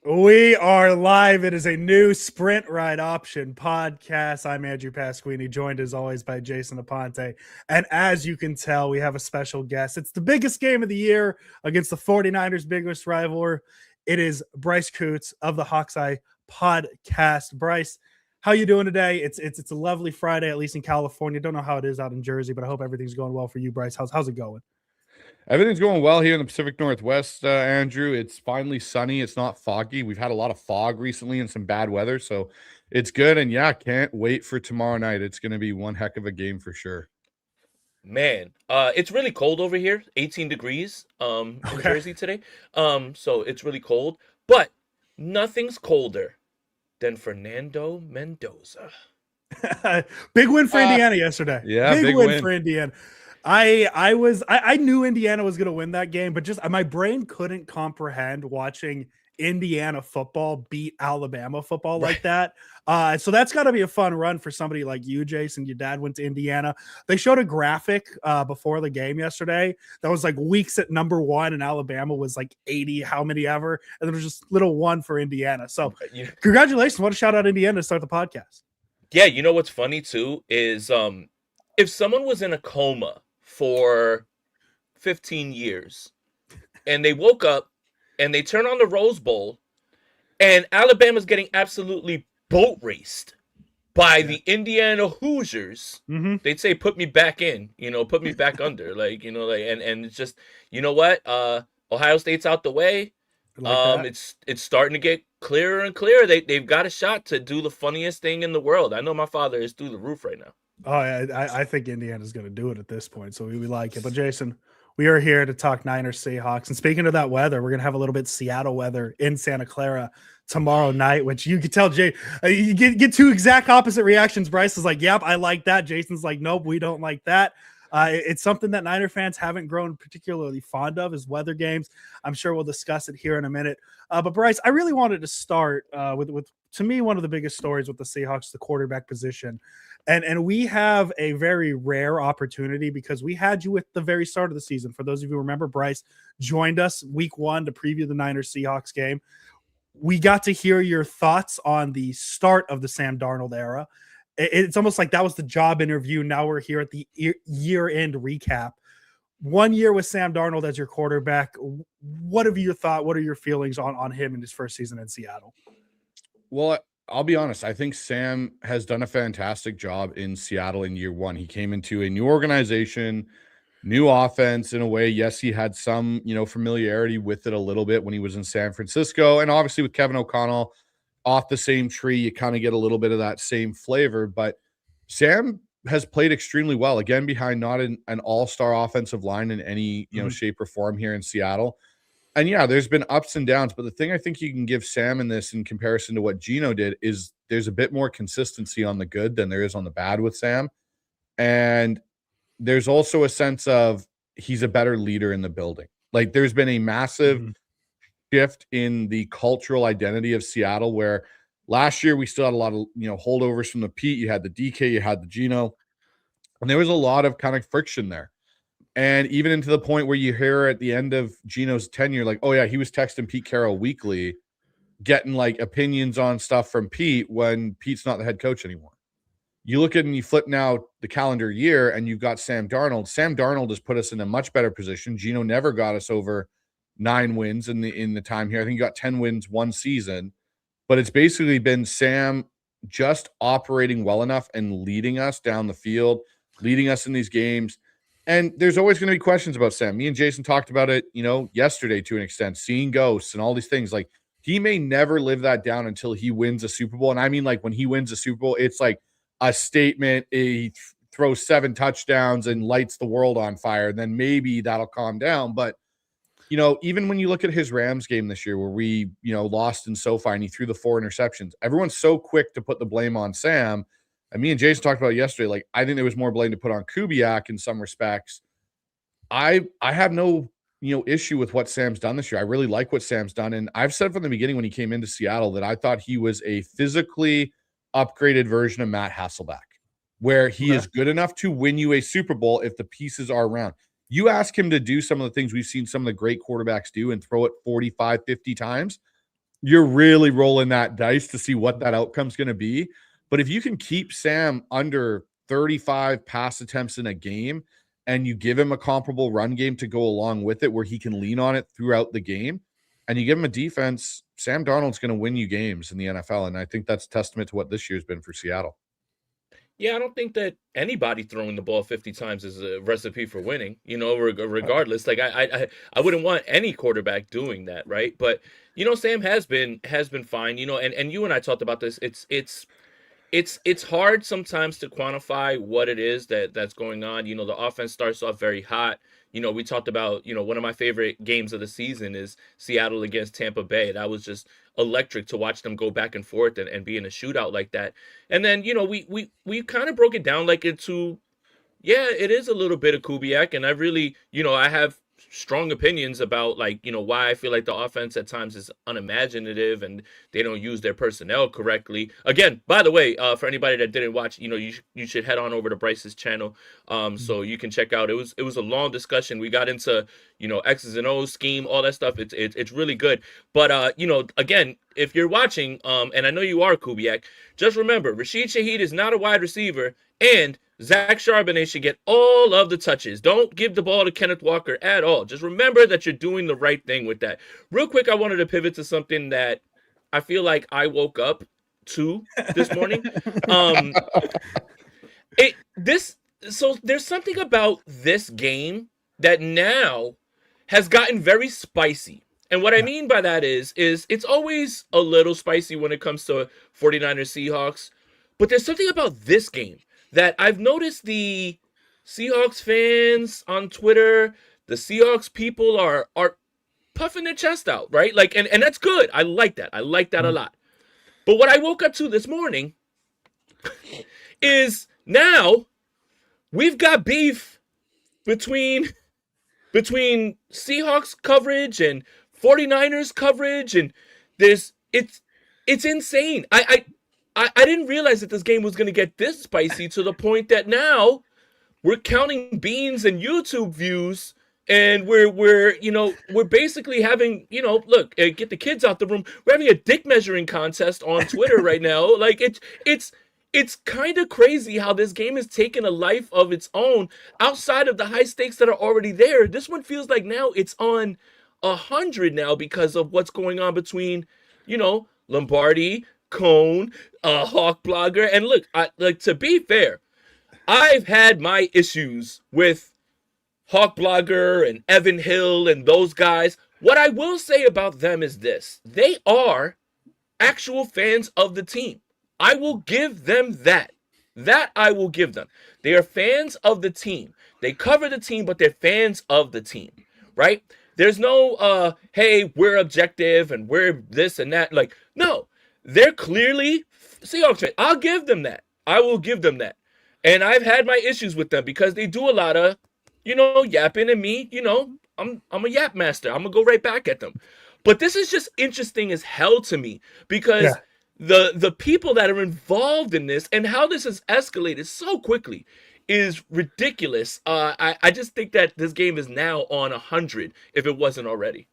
We are live. It is a new Sprint Ride Option podcast. I'm Andrew Pasquini, joined as always by Jason Aponte. And as you can tell, we have a special guest. It's the biggest game of the year against the 49ers' biggest rival. It is Bryce Coots of the Hawk's Eye podcast. Bryce, how you doing today? It's a lovely Friday, at least in California. Don't know how it is out in Jersey, but I hope everything's going well for you, Bryce. How's it going? Everything's going well here in the Pacific Northwest, Andrew. It's finally sunny. It's not foggy. We've had a lot of fog recently and some bad weather, so it's good. And yeah, can't wait for tomorrow night. It's going to be one heck of a game for sure. Man, it's really cold over here, 18 degrees in Jersey today. So it's really cold, but nothing's colder than Fernando Mendoza. Big win for Indiana yesterday. Yeah, big win for Indiana. I knew Indiana was going to win that game, but just my brain couldn't comprehend watching Indiana football beat Alabama football like that. So that's got to be a fun run for somebody like you, Jason. Your dad went to Indiana. They showed a graphic before the game yesterday that was like weeks at number one, and Alabama was like 80, how many ever, and there was just little one for Indiana. So congratulations! What a shout out Indiana to start the podcast. Yeah, you know what's funny too is if someone was in a coma for 15 years and they woke up and they turn on the Rose Bowl and Alabama's getting absolutely boat raced by the Indiana Hoosiers, they'd say, put me back in, put me back under, and it's just, you know what? Ohio State's out the way. It's starting to get clearer and clearer. They've got a shot to do the funniest thing in the world. I know my father is through the roof right now. Oh, yeah, I think Indiana's going to do it at this point, so we like it. But Jason, we are here to talk Niners Seahawks. And speaking of that weather, we're going to have a little bit Seattle weather in Santa Clara tomorrow night, which you can tell, Jay, you get two exact opposite reactions. Bryce is like, yep, I like that. Jason's like, nope, we don't like that. It's something that Niner fans haven't grown particularly fond of is weather games. I'm sure we'll discuss it here in a minute. But Bryce, I really wanted to start with to me, one of the biggest stories with the Seahawks, the quarterback position. And we have a very rare opportunity because we had you at the very start of the season. For those of you who remember, Bryce joined us week one to preview the Niners Seahawks game. We got to hear your thoughts on the start of the Sam Darnold era. It's almost like that was the job interview. Now we're here at the year-end recap. 1 year with Sam Darnold as your quarterback. What have you thought? What are your feelings on him in his first season in Seattle? Well, I'll be honest. I think Sam has done a fantastic job in Seattle in year one. He came into a new organization, new offense in a way. Yes, he had some, familiarity with it a little bit when he was in San Francisco. And obviously with Kevin O'Connell off the same tree, you kind of get a little bit of that same flavor. But Sam has played extremely well, again, behind not an all-star offensive line in any, shape or form here in Seattle. And yeah, there's been ups and downs, but the thing I think you can give Sam in this in comparison to what Gino did is there's a bit more consistency on the good than there is on the bad with Sam. And there's also a sense of he's a better leader in the building. Like there's been a massive shift in the cultural identity of Seattle where last year we still had a lot of, holdovers from the Pete. You had the DK, you had the Gino, and there was a lot of kind of friction there. And even into the point where you hear at the end of Gino's tenure, like, oh, yeah, he was texting Pete Carroll weekly, getting like opinions on stuff from Pete when Pete's not the head coach anymore. You look at and you flip now the calendar year and you've got Sam Darnold. Sam Darnold has put us in a much better position. Gino never got us over 9 wins in the time here. I think he got 10 wins one season. But it's basically been Sam just operating well enough and leading us down the field, leading us in these games. And there's always going to be questions about Sam. Me and Jason talked about it, yesterday to an extent, seeing ghosts and all these things. Like he may never live that down until he wins a Super Bowl. And I mean, like when he wins a Super Bowl, it's like a statement. He throws 7 touchdowns and lights the world on fire. And then maybe that'll calm down. But, even when you look at his Rams game this year where we, lost in SoFi and he threw the 4 interceptions, everyone's so quick to put the blame on Sam. And me and Jason talked about it yesterday. Like, I think there was more blame to put on Kubiak in some respects. I have no, issue with what Sam's done this year. I really like what Sam's done. And I've said from the beginning when he came into Seattle that I thought he was a physically upgraded version of Matt Hasselbeck, where he is good enough to win you a Super Bowl if the pieces are around. You ask him to do some of the things we've seen some of the great quarterbacks do and throw it 45, 50 times. you're really rolling that dice to see what that outcome's going to be. But if you can keep Sam under 35 pass attempts in a game and you give him a comparable run game to go along with it where he can lean on it throughout the game, and you give him a defense, Sam Darnold's going to win you games in the NFL. And I think that's a testament to what this year's been for Seattle. Yeah, I don't think that anybody throwing the ball 50 times is a recipe for winning, regardless. Like I wouldn't want any quarterback doing that, right? But Sam has been fine, and you and I talked about this. It's hard sometimes to quantify what it is that's going on. The offense starts off very hot. We talked about, one of my favorite games of the season is Seattle against Tampa Bay. That was just electric to watch them go back and forth and be in a shootout like that. And then, we kind of broke it down like into, yeah, it is a little bit of Kubiak. And I really, I have strong opinions about why I feel like the offense at times is unimaginative and they don't use their personnel correctly. Again, by the way, for anybody that didn't watch, you should head on over to Bryce's channel, so you can check out. It was a long discussion. We got into X's and O's scheme, all that stuff. It's really good. But again, if you're watching, and I know you are, Kubiak, just remember Rashid Shaheed is not a wide receiver, and Zach Charbonnet should get all of the touches. Don't give the ball to Kenneth Walker at all. Just remember that you're doing the right thing with that. Real quick, I wanted to pivot to something that I feel like I woke up to this morning. So there's something about this game that now has gotten very spicy. And what I mean by that is it's always a little spicy when it comes to 49ers Seahawks. But there's something about this game that I've noticed the Seahawks fans on Twitter, the Seahawks people are puffing their chest out, right? And that's good. I like that. I like that a lot. But what I woke up to this morning is now we've got beef between Seahawks coverage and 49ers coverage, and it's insane. I didn't realize that this game was going to get this spicy to the point that now we're counting beans and YouTube views, and we're basically having, look, get the kids out the room. We're having a dick measuring contest on Twitter right now. Like it's kind of crazy how this game has taken a life of its own outside of the high stakes that are already there. This one feels like now it's on 100 now because of what's going on between, Lombardi, Cone, Hawk Blogger. And look, to be fair, I've had my issues with Hawk Blogger and Evan Hill and those guys. What I will say about them is this: they are actual fans of the team. I will give them that. That I will give them. They are fans of the team. They cover the team, but they're fans of the team, right? There's no, hey, we're objective and we're this and that. Like, no. They're clearly Seahawks fans. I'll give them that. I will give them that. And I've had my issues with them because they do a lot of, yapping, and me, I'm a yap master. I'm going to go right back at them. But this is just interesting as hell to me because the people that are involved in this and how this has escalated so quickly is ridiculous. I just think that this game is now on 100 if it wasn't already.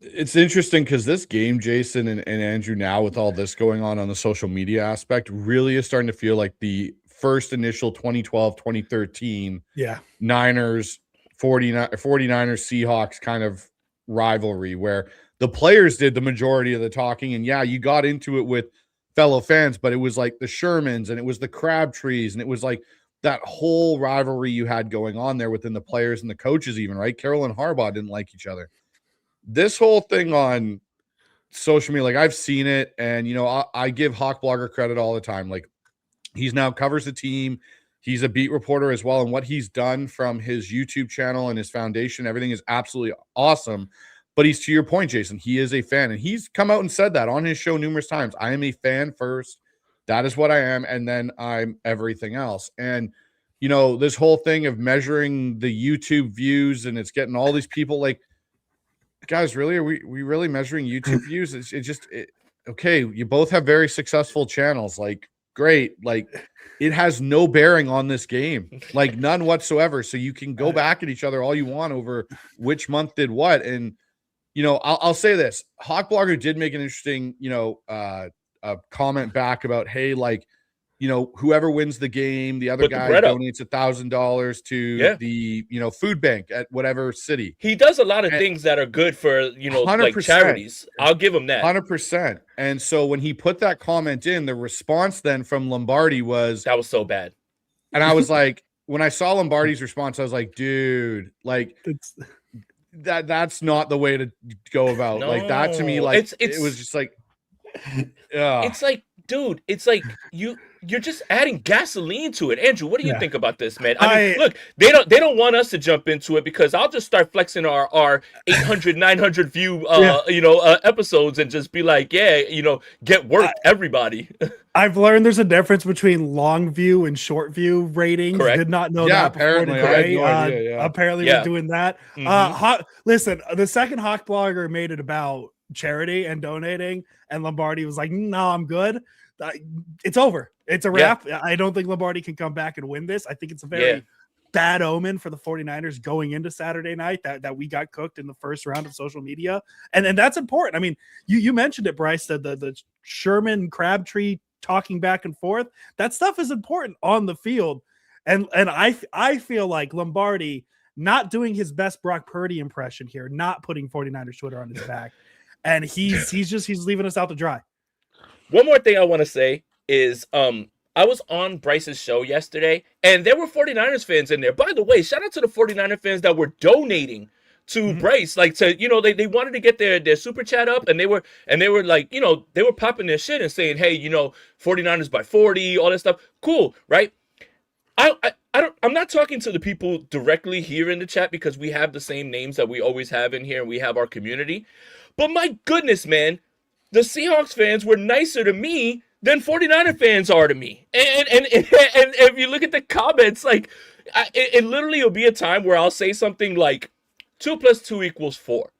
It's interesting because this game, Jason and Andrew, now with all this going on the social media aspect, really is starting to feel like the first initial 2012, 2013 Niners, 49ers, Seahawks kind of rivalry where the players did the majority of the talking. And you got into it with fellow fans, but it was like the Shermans and it was the Crabtrees and it was like that whole rivalry you had going on there within the players and the coaches even, right? Carroll and Harbaugh didn't like each other. This whole thing on social media, like I've seen it, and I give Hawk Blogger credit all the time. Like he's now covers the team. He's a beat reporter as well, and what he's done from his YouTube channel and his foundation, everything is absolutely awesome. But he's, to your point, Jason, he is a fan, and he's come out and said that on his show numerous times. I am a fan first. That is what I am, and then I'm everything else. And this whole thing of measuring the YouTube views, and it's getting all these people like, guys, really, are we really measuring YouTube views? Okay, you both have very successful channels. Like, great. Like, it has no bearing on this game, like none whatsoever. So you can go back at each other all you want over which month did what. And I'll say this. Hawk Blogger did make an interesting, a comment back about, hey, like, whoever wins the game, the other guy donates $1,000 to the, food bank at whatever city. He does a lot of things that are good for, 100%, like charities. I'll give him that. 100%. And so when he put that comment in, the response then from Lombardi was, that was so bad. And I was like, when I saw Lombardi's response, I was like, dude, like that's not the way to go about. Like that to me, like it was just like, it's like, dude, it's like you're just adding gasoline to it. Andrew, what do you think about this, man? I mean, look, they don't want us to jump into it because I'll just start flexing our 800, 900 view episodes and just be like, get worked, everybody. I've learned there's a difference between long view and short view ratings. Correct. Did not know that apparently. before today. I had no idea, apparently we're doing that. Listen, the second Hawk Blogger made it about charity and donating, and Lombardi was like, no, I'm good. It's over. It's a wrap. I don't think Lombardi can come back and win this. I think it's a very bad omen for the 49ers going into Saturday night that we got cooked in the first round of social media. And that's important. I mean, you mentioned it, Bryce, the Sherman Crabtree talking back and forth. That stuff is important on the field. And I feel like Lombardi not doing his best Brock Purdy impression here, not putting 49ers Twitter on his back. And he's leaving us out to dry. One more thing I want to say is I was on Bryce's show yesterday, and there were 49ers fans in there. By the way, shout out to the 49er fans that were donating to Bryce. Like, they wanted to get their super chat up, and they were like, they were popping their shit and saying, hey, 49ers by 40, all that stuff. Cool, right? I'm not talking to the people directly here in the chat because we have the same names that we always have in here, and we have our community. But my goodness, man, the Seahawks fans were nicer to me than 49er fans are to me. And if you look at the comments, like, it literally will be a time where I'll say something like 2 + 2 = 4.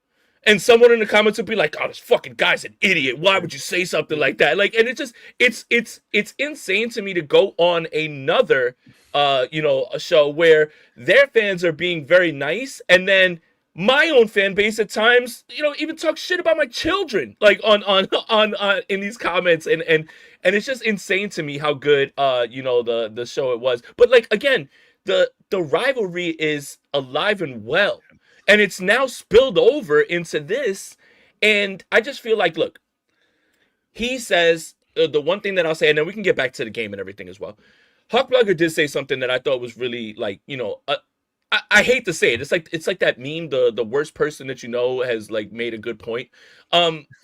And someone in the comments will be like, oh, this fucking guy's an idiot. Why would you say something like that? Like, and it's insane to me to go on another, a show where their fans are being very nice. And then my own fan base at times, even talk shit about my children, like on in these comments. And it's just insane to me how good, the show it was. But like, again, the rivalry is alive and well. And it's now spilled over into this. And I just feel like, look, he says the one thing that I'll say, and then we can get back to the game and everything as well. Hawk Blogger did say something that I thought was really like, I hate to say it. It's like that meme, the worst person that has like made a good point.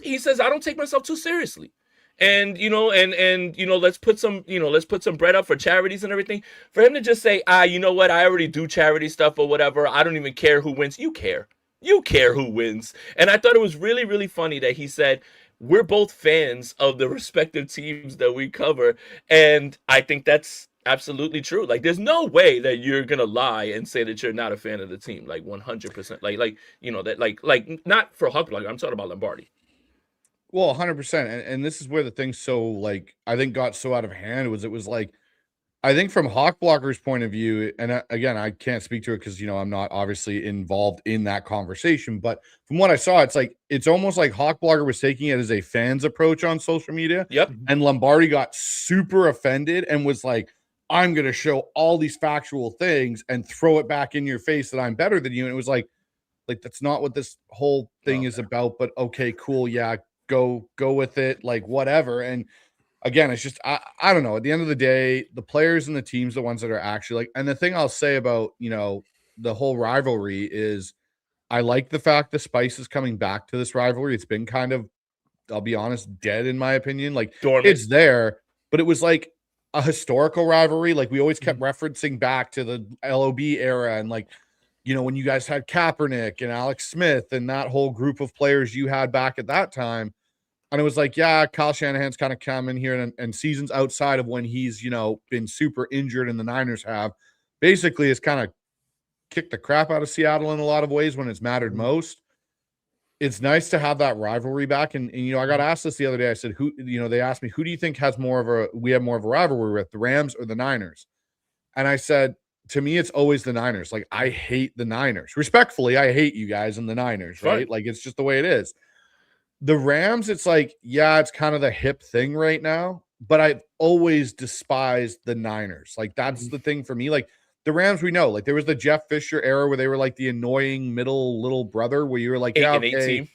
He says, I don't take myself too seriously. And let's put some bread up for charities and everything. For him to just say, you know what, I already do charity stuff or whatever. I don't even care who wins. You care who wins. And I thought it was really, really funny that he said, we're both fans of the respective teams that we cover. And I think that's absolutely true. Like, there's no way that you're gonna lie and say that you're not a fan of the team. Like 100%. Like not for Hawk Blogger. I'm talking about Lombardi. Well, 100%. And this is where the thing so, like, I think got so out of hand it was like, I think from Hawk Blogger's point of view, and again, I can't speak to it because, I'm not obviously involved in that conversation, but from what I saw, it's almost like Hawk Blogger was taking it as a fan's approach on social media. Yep. And Lombardi got super offended and was like, I'm going to show all these factual things and throw it back in your face that I'm better than you. And it was like that's not what this whole thing is about, but okay, cool. Yeah. Go with it, like whatever. And again, it's just I don't know. At the end of the day, the players and the teams, the ones that are actually like, and the thing I'll say about the whole rivalry is I like the fact the spice is coming back to this rivalry. It's been kind of, I'll be honest, dead in my opinion. Like dormant. It's there, but it was like a historical rivalry. Like we always kept referencing back to the LOB era and like, when you guys had Kaepernick and Alex Smith and that whole group of players you had back at that time. And it was like, yeah, Kyle Shanahan's kind of come in here and seasons outside of when he's, been super injured and the Niners have basically has kind of kicked the crap out of Seattle in a lot of ways when it's mattered most. It's nice to have that rivalry back. And I got asked this the other day. I said, they asked me, who do you think we have more of a rivalry with, the Rams or the Niners? And I said, to me, it's always the Niners. Like, I hate the Niners. Respectfully, I hate you guys and the Niners, right? Right. Like, it's just the way it is. The Rams, it's like, yeah, it's kind of the hip thing right now, but I've always despised the Niners. Like, that's the thing for me. Like, the Rams, we know, like, there was the Jeff Fisher era where they were like the annoying middle little brother where you were like, 8 yeah, and 8 okay. team.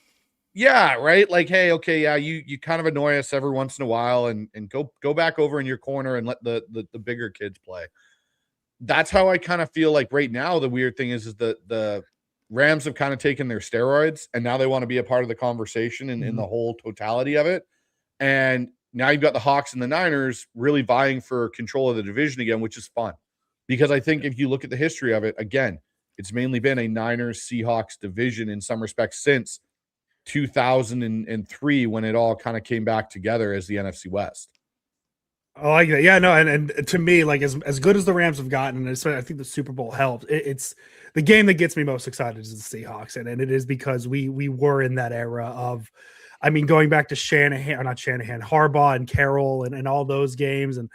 Yeah, right. Like, hey, okay, yeah, you kind of annoy us every once in a while and go back over in your corner and let the bigger kids play. That's how I kind of feel like right now. The weird thing is the Rams have kind of taken their steroids and now they want to be a part of the conversation and in the whole totality of it. And now you've got the Hawks and the Niners really vying for control of the division again, which is fun. Because I think if you look at the history of it, again, it's mainly been a Niners Seahawks division in some respects since 2003 when it all kind of came back together as the NFC West. I like that. Yeah, no, and to me, like as good as the Rams have gotten, and I think the Super Bowl helped. It's the game that gets me most excited is the Seahawks, and it is because we were in that era of, I mean, going back to Harbaugh and Carroll and all those games, and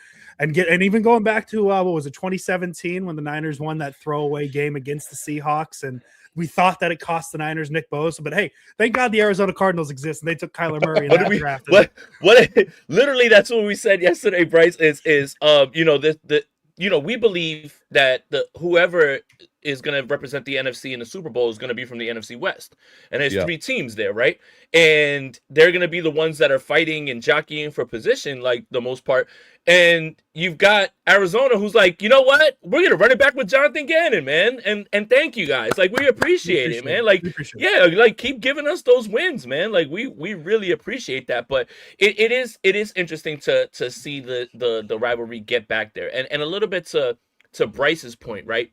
even going back to what was it, 2017 when the Niners won that throwaway game against the Seahawks, and we thought that it cost the Niners Nick Bosa, but hey, thank God the Arizona Cardinals exist and they took Kyler Murray in that draft. Literally, that's what we said yesterday, Bryce, is we believe that whoever is going to represent the NFC in the Super Bowl is going to be from the NFC West. And there's 3 teams there, right? And they're going to be the ones that are fighting and jockeying for position, like the most part. And you've got Arizona, who's like, you know what? We're going to run it back with Jonathan Gannon, man. And thank you guys. Like, we appreciate it, man. Like, yeah, like keep giving us those wins, man. Like we really appreciate that. But it is interesting to see the rivalry get back there. And a little bit to Bryce's point, right?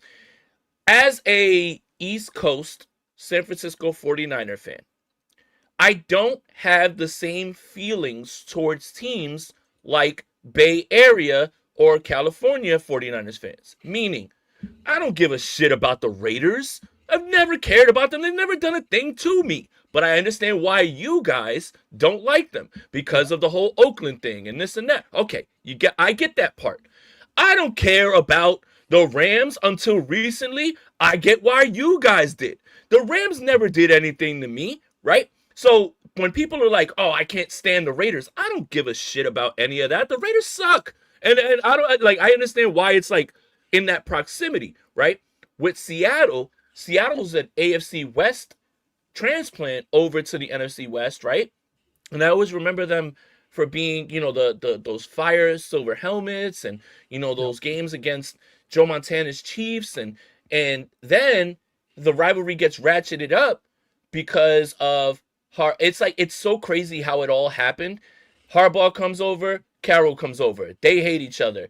As a East Coast San Francisco 49er fan, I don't have the same feelings towards teams like Bay Area or California 49ers fans. Meaning, I don't give a shit about the Raiders. I've never cared about them. They've never done a thing to me. But I understand why you guys don't like them because of the whole Oakland thing and this and that. Okay, I get that part. I don't care about the Rams until recently. I get why you guys did. The Rams never did anything to me, right? So when people are like, oh, I can't stand the Raiders, I don't give a shit about any of that. The Raiders suck. And I don't like, I understand why it's like in that proximity, right? With Seattle's an AFC West transplant over to the NFC West, right? And I always remember them for being, those fire silver helmets and, those games against Joe Montana's Chiefs. And then the rivalry gets ratcheted up because of it's so crazy how it all happened. Harbaugh comes over, Carroll comes over. They hate each other.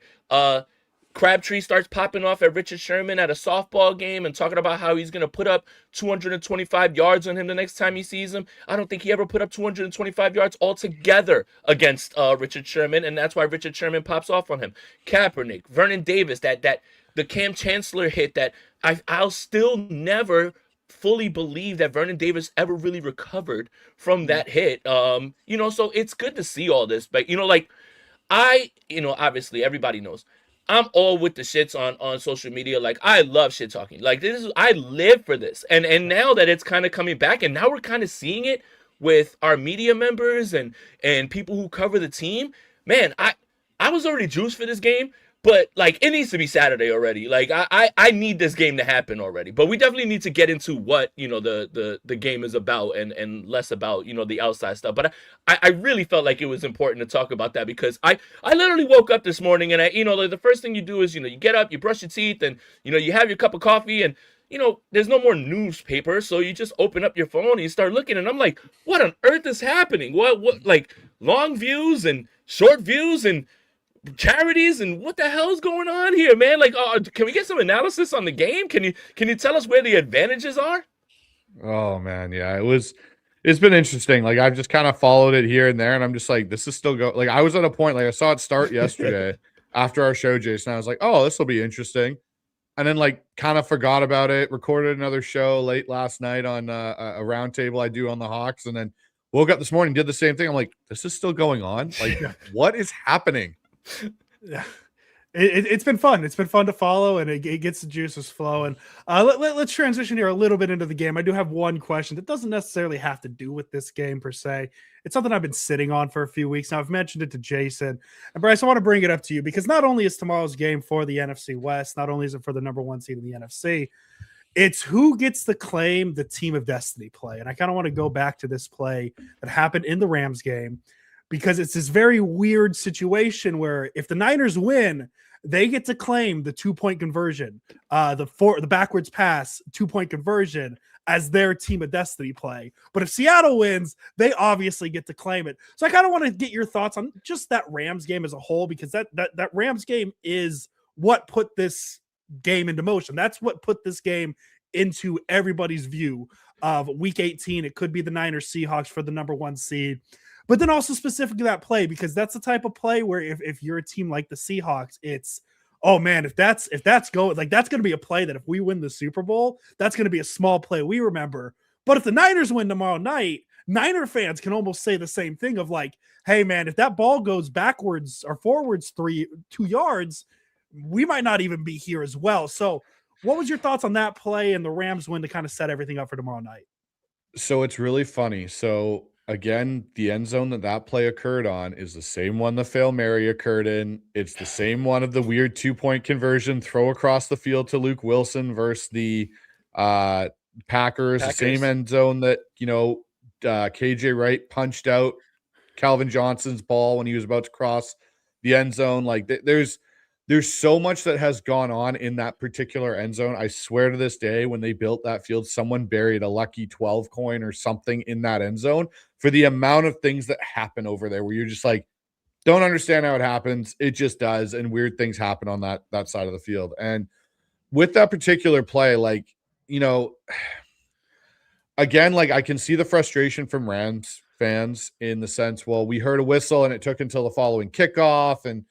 Crabtree starts popping off at Richard Sherman at a softball game and talking about how he's going to put up 225 yards on him the next time he sees him. I don't think he ever put up 225 yards altogether against Richard Sherman, and that's why Richard Sherman pops off on him. Kaepernick, Vernon Davis, that the Cam Chancellor hit that I'll still never fully believe that Vernon Davis ever really recovered from that hit. So it's good to see all this, but obviously everybody knows I'm all with the shits on social media. Like, I love shit talking. Like, I live for this. And now that it's kind of coming back, and now we're kind of seeing it with our media members and people who cover the team, man, I was already juiced for this game, but like, it needs to be Saturday already. Like, I need this game to happen already. But we definitely need to get into what, the game is about and less about, the outside stuff. But I really felt like it was important to talk about that because I literally woke up this morning and the first thing you do is, you get up, you brush your teeth and, you have your cup of coffee and, there's no more newspaper. So you just open up your phone and you start looking and I'm like, what on earth is happening? What like long views and short views and charities and what the hell's going on here, man? Like, can we get some analysis on the game? Can you tell us where the advantages are? Oh man, yeah, it's been interesting. Like, I've just kind of followed it here and there, and I'm just like, this is still like, I was at a point, like, I saw it start yesterday after our show, Jason. I was like, oh, this will be interesting, and then like kind of forgot about it. Recorded another show late last night on a roundtable I do on the Hawks, and then woke up this morning, did the same thing. I'm like, this is still going on. Like, what is happening? Yeah. It's been fun. It's been fun to follow, and it gets the juices flowing. Let's transition here a little bit into the game. I do have one question that doesn't necessarily have to do with this game per se. It's something I've been sitting on for a few weeks now. I've mentioned it to Jason and Bryce. I want to bring it up to you because not only is tomorrow's game for the NFC West, not only is it for the number 1 seed in the NFC, it's who gets to claim the team of destiny play. And I kind of want to go back to this play that happened in the Rams game because it's this very weird situation where if the Niners win, they get to claim the 2-point conversion, the backwards pass 2-point conversion as their team of destiny play. But if Seattle wins, they obviously get to claim it. So I kind of want to get your thoughts on just that Rams game as a whole, because that Rams game is what put this game into motion. That's what put this game into everybody's view of week 18. It could be the Niners Seahawks for the number 1 seed. But then also specifically that play, because that's the type of play where if you're a team like the Seahawks, it's, oh man, if that's going, like that's going to be a play that if we win the Super Bowl, that's going to be a small play we remember. But if the Niners win tomorrow night, Niner fans can almost say the same thing of like, hey man, if that ball goes backwards or forwards 2 yards, we might not even be here as well. So what was your thoughts on that play and the Rams win to kind of set everything up for tomorrow night? So it's really funny. So again, the end zone that play occurred on is the same one the Fail Mary occurred in. It's the same one of the weird 2-point conversion throw across the field to Luke Wilson versus the Packers. The same end zone that, KJ Wright punched out Calvin Johnson's ball when he was about to cross the end zone. Like there's so much that has gone on in that particular end zone. I swear to this day, when they built that field, someone buried a lucky 12 coin or something in that end zone for the amount of things that happen over there where you're just like, don't understand how it happens. It just does. And weird things happen on that side of the field. And with that particular play, like, again, like I can see the frustration from Rams fans in the sense, well, we heard a whistle and it took until the following kickoff and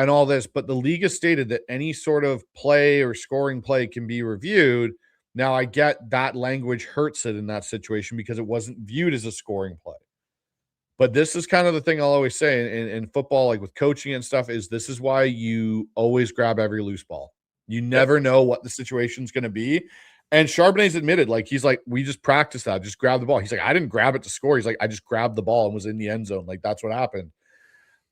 all this, but the league has stated that any sort of play or scoring play can be reviewed. Now, I get that language hurts it in that situation because it wasn't viewed as a scoring play. But this is kind of the thing I'll always say in football, like with coaching and stuff, is this is why you always grab every loose ball. You never know what the situation's going to be. And Charbonnet's admitted, like, he's like, we just practiced that, just grab the ball. He's like, I didn't grab it to score. He's like, I just grabbed the ball and was in the end zone. Like, that's what happened.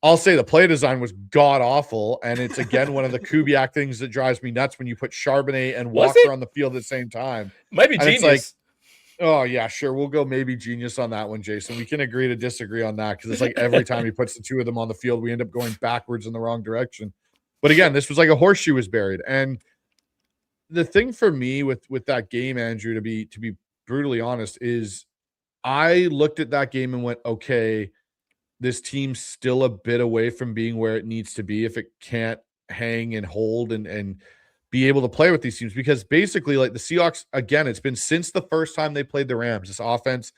I'll say the play design was god awful, and it's again one of the Kubiak things that drives me nuts when you put Charbonnet and Walker on the field at the same time. Might be genius. It's like, oh yeah, sure, we'll go maybe genius on that one, Jason. We can agree to disagree on that because it's like every time he puts the two of them on the field, we end up going backwards in the wrong direction. But again, this was like a horseshoe was buried, and the thing for me with that game, Andrew, to be brutally honest, is I looked at that game and went, okay, this team's still a bit away from being where it needs to be if it can't hang and hold and be able to play with these teams. Because basically, like the Seahawks, again, it's been since the first time they played the Rams, this offense,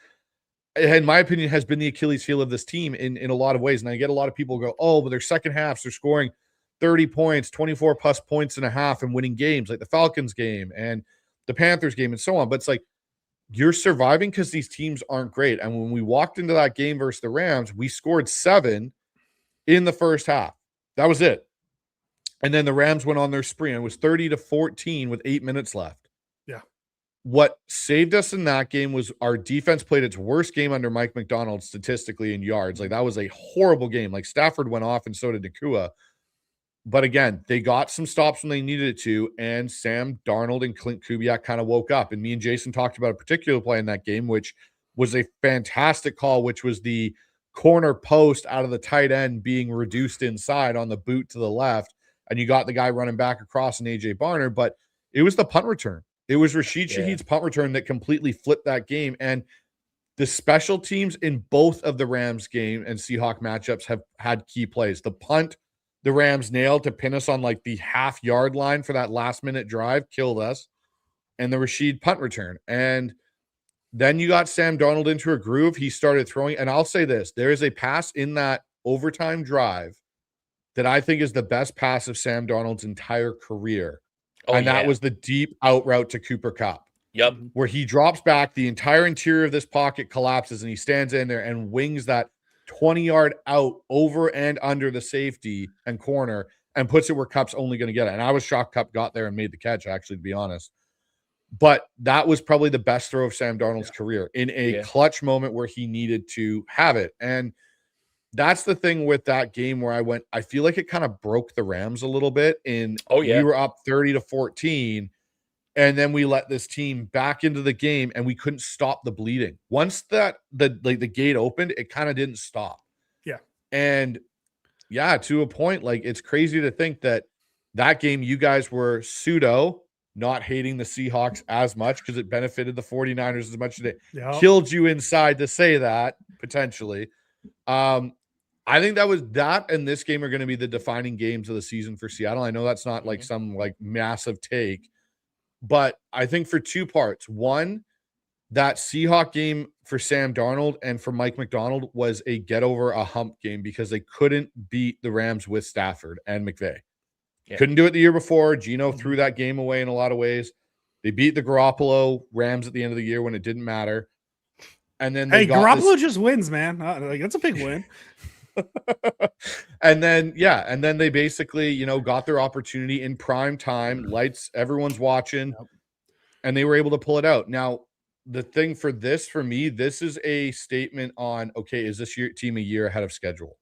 in my opinion, has been the Achilles heel of this team in a lot of ways. And I get a lot of people go, oh, but their second halves, they're scoring 30 points, 24 plus points and a half and winning games like the Falcons game and the Panthers game and so on. But it's like, you're surviving because these teams aren't great. And when we walked into that game versus the Rams, we scored 7 in the first half. That was it. And then the Rams went on their spree, and it was 30-14 with 8 minutes left. Yeah. What saved us in that game was our defense played its worst game under Mike McDonald statistically in yards. Like, that was a horrible game. Like, Stafford went off and so did Nakua. But again, they got some stops when they needed it to, and Sam Darnold and Clint Kubiak kind of woke up. And me and Jason talked about a particular play in that game, which was a fantastic call, which was the corner post out of the tight end being reduced inside on the boot to the left. And you got the guy running back across in A.J. Barner, but it was the punt return. It was Rashid Shaheed's punt return that completely flipped that game. And the special teams in both of the Rams game and Seahawk matchups have had key plays. The punt, the Rams nailed to pin us on like the half-yard line for that last-minute drive, killed us, and the Rashid punt return. And then you got Sam Darnold into a groove. He started throwing, and I'll say this, there is a pass in that overtime drive that I think is the best pass of Sam Darnold's entire career. That was the deep out route to Cooper Kupp. Yep. Where he drops back, the entire interior of this pocket collapses, and he stands in there and wings that 20-yard out over and under the safety and corner and puts it where Cup's only going to get it. And I was shocked Cup got there and made the catch, actually, to be honest. But that was probably the best throw of Sam Darnold's career in a clutch moment where he needed to have it. And that's the thing with that game where I feel like it kind of broke the Rams a little bit we were up 30-14. And then we let this team back into the game and we couldn't stop the bleeding. Once the gate opened, it kind of didn't stop. Yeah. And yeah, to a point, like it's crazy to think that game you guys were pseudo not hating the Seahawks as much because it benefited the 49ers as much as it killed you inside to say that potentially. I think that and this game are going to be the defining games of the season for Seattle. I know that's not like some like massive take, but I think for two parts. One, that Seahawk game for Sam Darnold and for Mike McDonald was a get over a hump game because they couldn't beat the Rams with Stafford and McVay. Yeah. Couldn't do it the year before. Geno threw that game away in a lot of ways. They beat the Garoppolo Rams at the end of the year when it didn't matter. And then Garoppolo just wins, man. That's a big win. and then they basically, got their opportunity in prime time, lights, everyone's watching, and they were able to pull it out. Now, the thing for me, this is a statement on, okay, is this team a year ahead of schedule?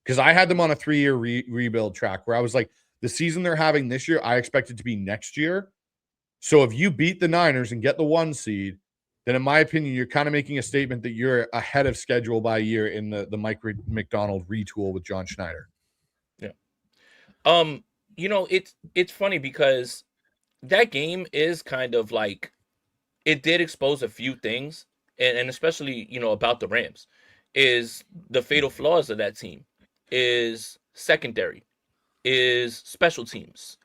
Because I had them on a 3-year rebuild track where I was like, the season they're having this year, I expect it to be next year. So if you beat the Niners and get the 1 seed, then in my opinion, you're kind of making a statement that you're ahead of schedule by a year in the Mike McDonald retool with John Schneider. Yeah. It's funny because that game is kind of like, it did expose a few things, and especially, about the Rams, is the fatal flaws of that team, is secondary, is special teams.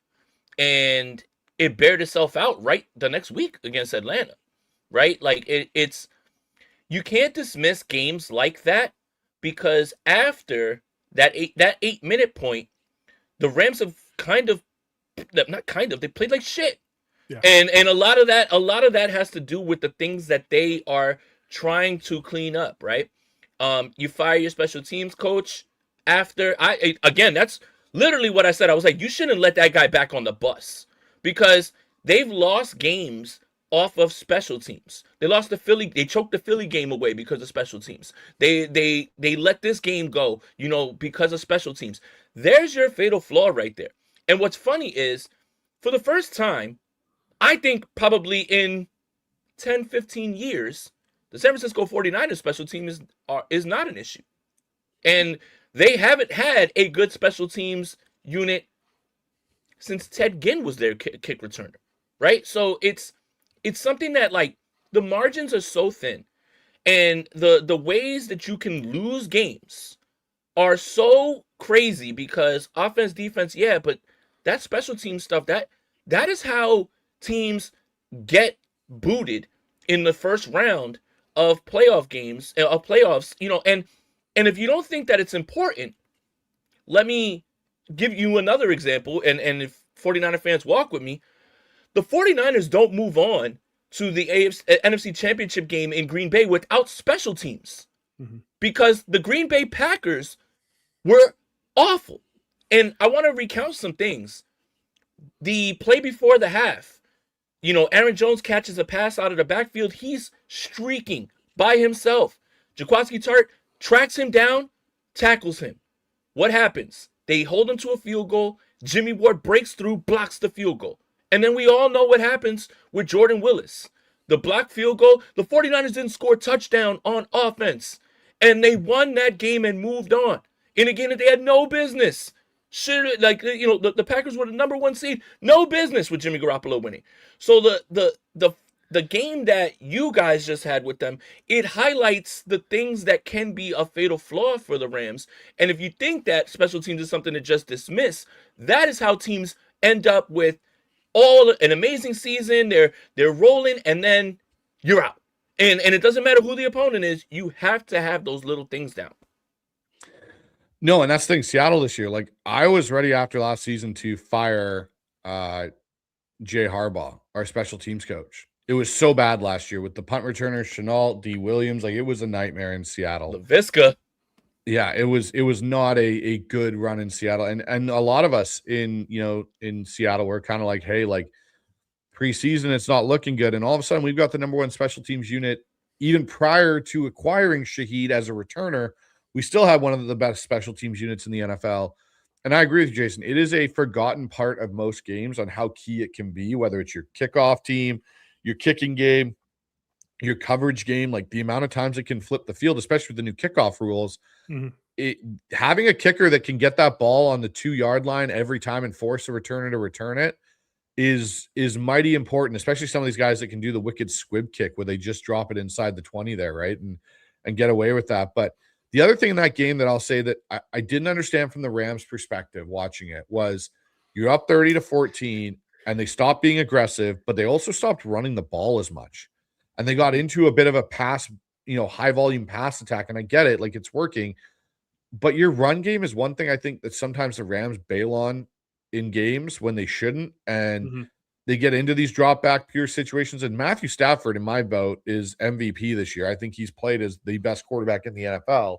And it bared itself out right the next week against Atlanta. Right? Like it's you can't dismiss games like that because after that 8-minute point, the Rams have they played like shit. Yeah. And a lot of that has to do with the things that they are trying to clean up, right? You fire your special teams coach after that's literally what I said. I was like, you shouldn't let that guy back on the bus because they've lost games off of special teams. They choked the Philly game away because of special teams. They let this game go, because of special teams. There's your fatal flaw right there. And what's funny is, for the first time, I think probably in 10, 15 years, the San Francisco 49ers special team is not an issue. And they haven't had a good special teams unit since Ted Ginn was their kick returner, right? So it's something that, like, the margins are so thin and the ways that you can lose games are so crazy because offense, defense, but that special team stuff, that is how teams get booted in the first round of playoff games, of playoffs, and if you don't think that it's important, let me give you another example, and if 49er fans walk with me, the 49ers don't move on to the NFC Championship game in Green Bay without special teams because the Green Bay Packers were awful. And I want to recount some things. The play before the half, Aaron Jones catches a pass out of the backfield. He's streaking by himself. Jaquiski Tartt tracks him down, tackles him. What happens? They hold him to a field goal. Jimmy Ward breaks through, blocks the field goal. And then we all know what happens with Jordan Willis. The blocked field goal, the 49ers didn't score a touchdown on offense. And they won that game and moved on in a game that they had no business. The Packers were the number 1 seed. No business with Jimmy Garoppolo winning. So the game that you guys just had with them, it highlights the things that can be a fatal flaw for the Rams. And if you think that special teams is something to just dismiss, that is how teams end up with an amazing season. They're rolling, and then you're out. And it doesn't matter who the opponent is. You have to have those little things down. No, and that's the thing. Seattle this year, like, I was ready after last season to fire Jay Harbaugh, our special teams coach. It was so bad last year with the punt returner, Chenault, D. Williams. Like, it was a nightmare in Seattle. LaVisca. Yeah, it was not a good run in Seattle. And a lot of us in Seattle were kind of like, hey, like preseason, it's not looking good. And all of a sudden we've got the number one special teams unit. Even prior to acquiring Shaheed as a returner, we still have one of the best special teams units in the NFL. And I agree with you, Jason. It is a forgotten part of most games on how key it can be, whether it's your kickoff team, your kicking game, your coverage game, like the amount of times it can flip the field, especially with the new kickoff rules. Having a kicker that can get that ball on the 2-yard line every time and force a returner to return it is mighty important, especially some of these guys that can do the wicked squib kick where they just drop it inside the 20 there, right? And get away with that. But the other thing in that game that I'll say that I didn't understand from the Rams perspective watching it was you're up 30-14 and they stopped being aggressive, but they also stopped running the ball as much. And they got into a bit of a pass, high volume pass attack. And I get it, like it's working, but your run game is one thing I think that sometimes the Rams bail on in games when they shouldn't. And they get into these drop back pure situations. And Matthew Stafford, in my vote, is MVP this year. I think he's played as the best quarterback in the NFL,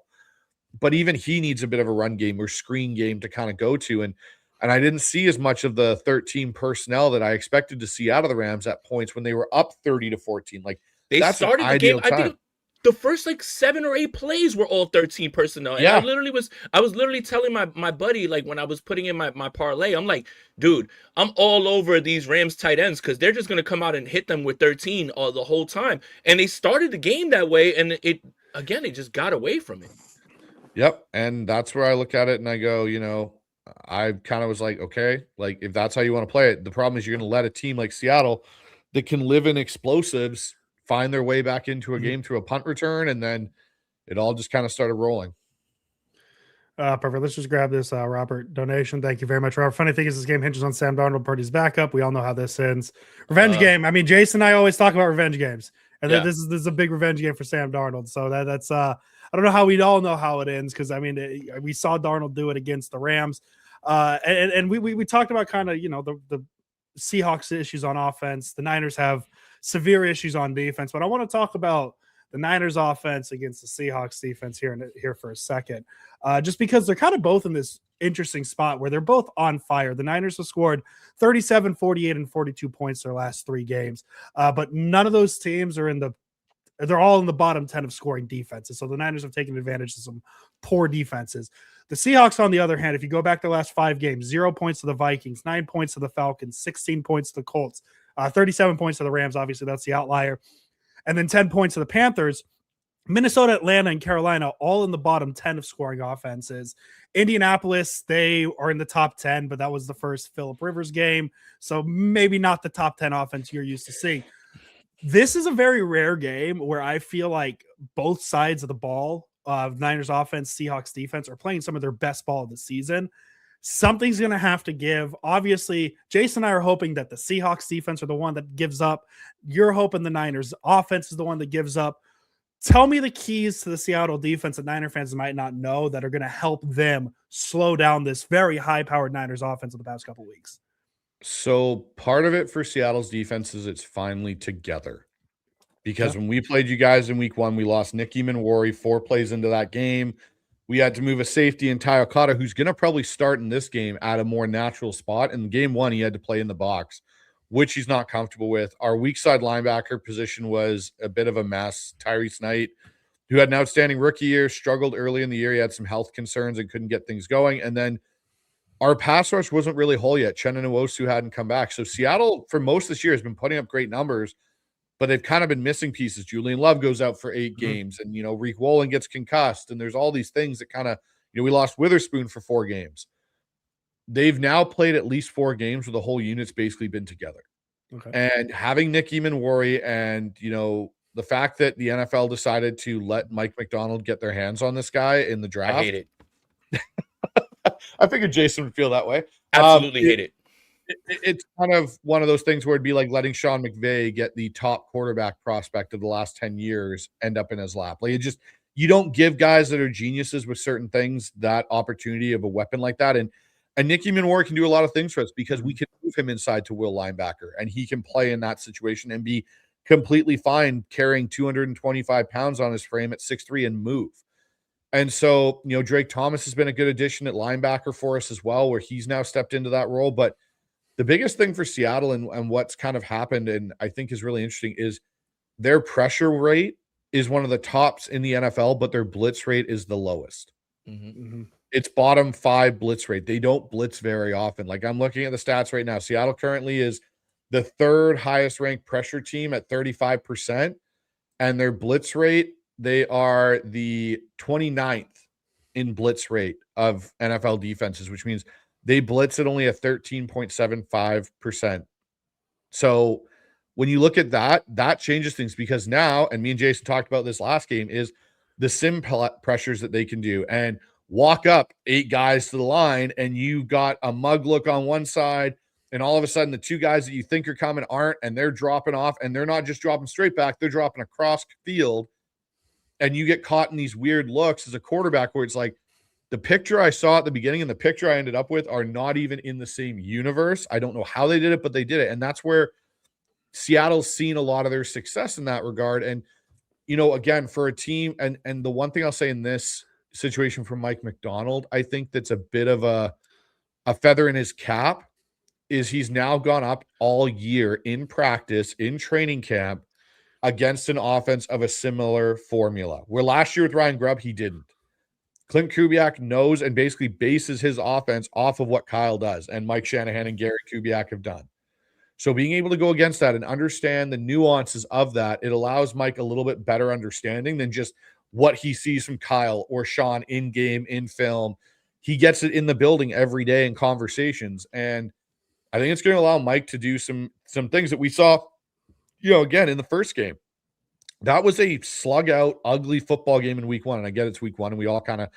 but even he needs a bit of a run game or screen game to kind of go to. And I didn't see as much of the 13 personnel that I expected to see out of the Rams at points when they were up 30-14. Like They started the game. I think the first like 7 or 8 plays were all 13 personnel. And I was literally telling my buddy, like when I was putting in my parlay, I'm like, dude, I'm all over these Rams tight ends because they're just going to come out and hit them with 13 all the whole time. And they started the game that way. And it just got away from it. Yep. And that's where I look at it and I go, I kind of was like, okay, like if that's how you want to play it, the problem is you're going to let a team like Seattle that can live in explosives find their way back into a game through a punt return. And then it all just kind of started rolling. Perfect. Let's just grab this Robert donation. Thank you very much, Robert. Funny thing is this game hinges on Sam Darnold, Purdy's backup. We all know how this ends. Revenge game. I mean, Jason and I always talk about revenge games. And this is a big revenge game for Sam Darnold. So that's I don't know how we'd all know how it ends because I mean we saw Darnold do it against the Rams, and we talked about kind of the Seahawks issues on offense. The Niners have severe issues on defense, but I want to talk about the Niners offense against the Seahawks defense here for a second, just because they're kind of both in this interesting spot where they're both on fire. The Niners have scored 37, 48, and 42 points their last 3 games, but none of those teams are they're all in the bottom 10 of scoring defenses. So the Niners have taken advantage of some poor defenses. The Seahawks, on the other hand, if you go back the last 5 games, 0 points to the Vikings, 9 points to the Falcons, 16 points to the Colts, 37 points to the Rams. Obviously, that's the outlier. And then 10 points to the Panthers. Minnesota, Atlanta, and Carolina all in the bottom 10 of scoring offenses. Indianapolis, they are in the top 10, but that was the first Phillip Rivers game. So maybe not the top 10 offense you're used to seeing. This is a very rare game where I feel like both sides of the ball of Niners offense, Seahawks defense are playing some of their best ball of the season. Something's going to have to give. Obviously, Jason and I are hoping that the Seahawks defense are the one that gives up. You're hoping the Niners offense is the one that gives up. Tell me the keys to the Seattle defense that Niner fans might not know that are going to help them slow down this very high-powered Niners offense in the past couple of weeks. So part of it for Seattle's defense is it's finally together. Because when we played you guys in week 1, we lost Nick Eamon-Warry 4 plays into that game. We had to move a safety in Ty Okada, who's going to probably start in this game at a more natural spot. In game 1, he had to play in the box, which he's not comfortable with. Our weak side linebacker position was a bit of a mess. Tyrese Knight, who had an outstanding rookie year, struggled early in the year. He had some health concerns and couldn't get things going. And then our pass rush wasn't really whole yet. Chenna Nwosu hadn't come back. So Seattle, for most of this year, has been putting up great numbers, but they've kind of been missing pieces. Julian Love goes out for 8 games, and, Reek Wolin gets concussed, and there's all these things that kind of, we lost Witherspoon for 4 games. They've now played at least 4 games where the whole unit's basically been together. Okay. And having Nick Eamon-Warry and, the fact that the NFL decided to let Mike McDonald get their hands on this guy in the draft. I hate it. I figured Jason would feel that way. Absolutely hate it. It's kind of one of those things where it'd be like letting Sean McVay get the top quarterback prospect of the last 10 years end up in his lap. Like you don't give guys that are geniuses with certain things that opportunity of a weapon like that. And Nick Eamon-Warry can do a lot of things for us because we can move him inside to will linebacker, and he can play in that situation and be completely fine carrying 225 pounds on his frame at 6'3" and move. And so, Drake Thomas has been a good addition at linebacker for us as well, where he's now stepped into that role. But the biggest thing for Seattle and what's kind of happened, and I think is really interesting, is their pressure rate is one of the tops in the NFL, but their blitz rate is the lowest. It's bottom 5 blitz rate. They don't blitz very often. Like, I'm looking at the stats right now. Seattle currently is the 3rd highest ranked pressure team at 35%, and their blitz rate, they are the 29th in blitz rate of NFL defenses, which means they blitz at only a 13.75%. So when you look at that, that changes things, because now, and me and Jason talked about this last game, is the sim pressures that they can do and walk up 8 guys to the line, and you got a mug look on one side, and all of a sudden the 2 guys that you think are coming aren't, and they're dropping off, and they're not just dropping straight back, they're dropping across field, and you get caught in these weird looks as a quarterback where it's like, the picture I saw at the beginning and the picture I ended up with are not even in the same universe. I don't know how they did it, but they did it. And that's where Seattle's seen a lot of their success in that regard. And, again, for a team, and the one thing I'll say in this situation for Mike Macdonald, I think that's a bit of a feather in his cap, is he's now gone up all year in practice, in training camp, against an offense of a similar formula. Where last year with Ryan Grubb, he didn't. Clint Kubiak knows and basically bases his offense off of what Kyle does, and Mike Shanahan and Gary Kubiak have done. So being able to go against that and understand the nuances of that, it allows Mike a little bit better understanding than just what he sees from Kyle or Sean in game, in film. He gets it in the building every day in conversations. And I think it's going to allow Mike to do some things that we saw, again, in the first game. That was a slug out, ugly football game in week 1. And I get it's week 1, and we all kind of,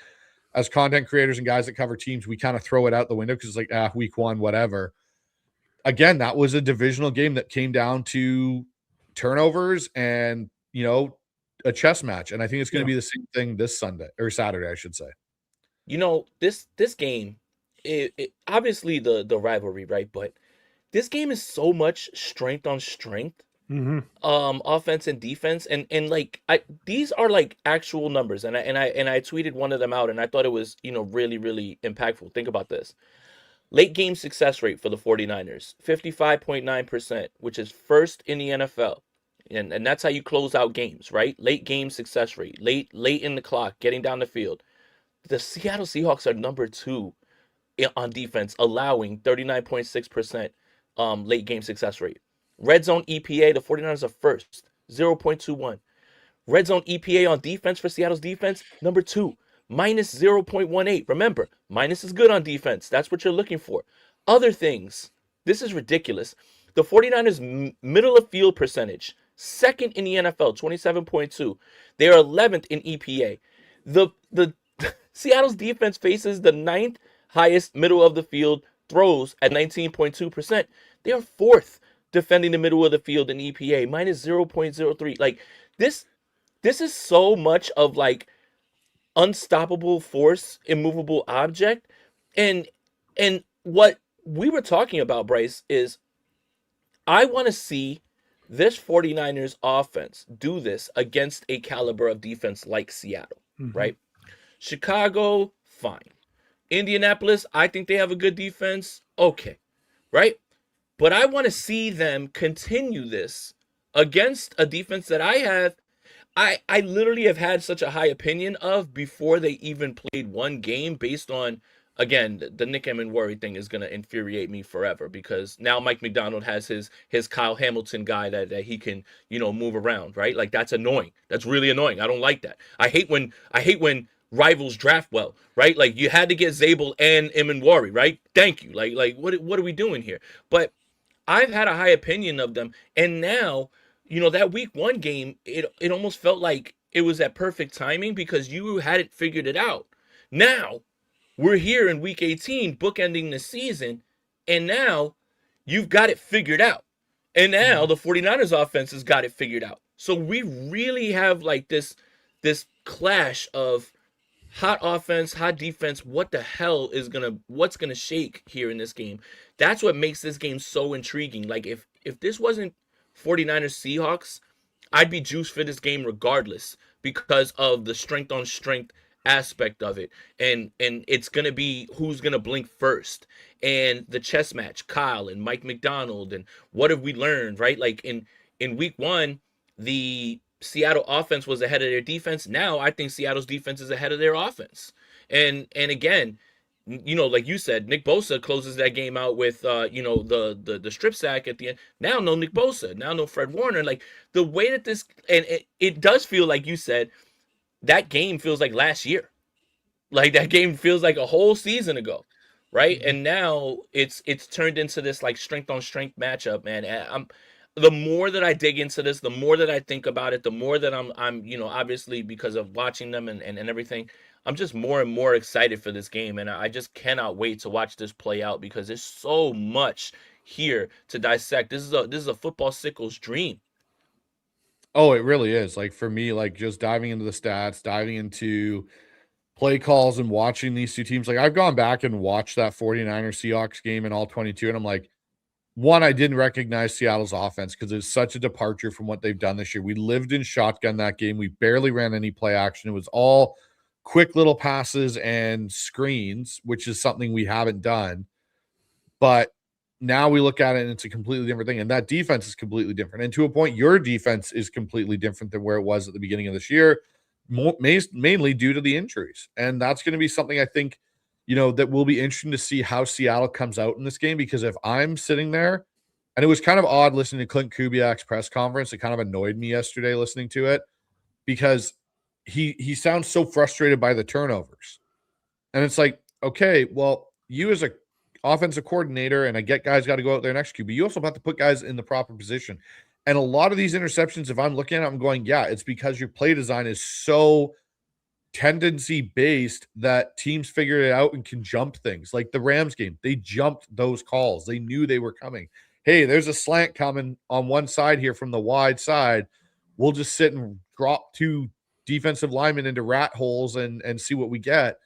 as content creators and guys that cover teams, we kind of throw it out the window because it's like, week 1, whatever. Again, that was a divisional game that came down to turnovers and, a chess match. And I think it's going to be the same thing this Sunday or Saturday, I should say. This game, it obviously the rivalry, right? But this game is so much strength on strength. Offense and defense, and these are like actual numbers, and I tweeted one of them out, and I thought it was really, really impactful. Think about this. Late game success rate for the 49ers, 55.9%, which is first in the NFL. And that's how you close out games, right? Late game success rate, late in the clock, getting down the field. The Seattle Seahawks are number 2 on defense, allowing 39.6% late game success rate. Red zone EPA, the 49ers are first, 0.21. Red zone EPA on defense for Seattle's defense, number 2, minus 0.18. Remember, minus is good on defense. That's what you're looking for. Other things, this is ridiculous. The 49ers middle of field percentage, second in the NFL, 27.2. They are 11th in EPA. The Seattle's defense faces the 9th highest middle of the field throws at 19.2%. They are 4th defending the middle of the field in EPA, minus 0.03. Like, this is so much of like unstoppable force, immovable object. And what we were talking about, Bryce, is I want to see this 49ers offense do this against a caliber of defense like Seattle, right? Chicago, fine. Indianapolis, I think they have a good defense. Okay, right? But I want to see them continue this against a defense that I literally have had such a high opinion of before they even played one game, based on, again, the Nick Worry thing is going to infuriate me forever, because now Mike Macdonald has his Kyle Hamilton guy that he can, move around, right? Like, that's annoying. That's really annoying. I don't like that. I hate when rivals draft well, right? Like, you had to get Zabel and Worry, right? Thank you. Like what are we doing here? But I've had a high opinion of them, and now, that week 1 game, it almost felt like it was at perfect timing because you hadn't figured it out. Now, we're here in week 18, bookending the season, and now you've got it figured out. And now the 49ers offense has got it figured out. So we really have like this clash of hot offense, hot defense. What the hell what's gonna shake here in this game? That's what makes this game so intriguing. Like, if this wasn't 49ers Seahawks, I'd be juiced for this game regardless, because of the strength on strength aspect of it, and it's gonna be who's gonna blink first, and the chess match, Kyle and Mike McDonald, and what have we learned, right? Like in week one, the Seattle offense was ahead of their defense. Now I think Seattle's defense is ahead of their offense, and again, like you said, Nick Bosa closes that game out with the strip sack at the end. Now no Nick Bosa, now no Fred Warner. Like the way that this, and it does feel like you said, that game feels like last year. Like that game feels like a whole season ago, right? And now it's turned into this like strength on strength matchup, man. And the more that I dig into this, the more that I think about it, the more that I'm obviously because of watching them and everything, I'm just more and more excited for this game, and I just cannot wait to watch this play out because there's so much here to dissect. This is a football sickle's dream. Oh, it really is. Like for me, like just diving into the stats, diving into play calls and watching these two teams. Like I've gone back and watched that 49ers Seahawks game in all 22, and I'm like, one, I didn't recognize Seattle's offense because it's such a departure from what they've done this year. We lived in shotgun that game. We barely ran any play action. It was all quick little passes and screens, which is something we haven't done. But now we look at it and it's a completely different thing. And that defense is completely different. And to a point, your defense is completely different than where it was at the beginning of this year, mainly due to the injuries. And that's going to be something I think, that will be interesting to see how Seattle comes out in this game, because if I'm sitting there, and it was kind of odd listening to Clint Kubiak's press conference, it kind of annoyed me yesterday listening to it because he sounds so frustrated by the turnovers. And it's like, okay, well, you as a offensive coordinator, and I get guys got to go out there and execute, but you also have to put guys in the proper position. And a lot of these interceptions, if I'm looking at it, I'm going, yeah, it's because your play design is so tendency based that teams figured it out and can jump things. Like the Rams game, they jumped those calls. They knew they were coming. Hey, there's a slant coming on one side here from the wide side. We'll just sit and drop two defensive linemen into rat holes and see what we get.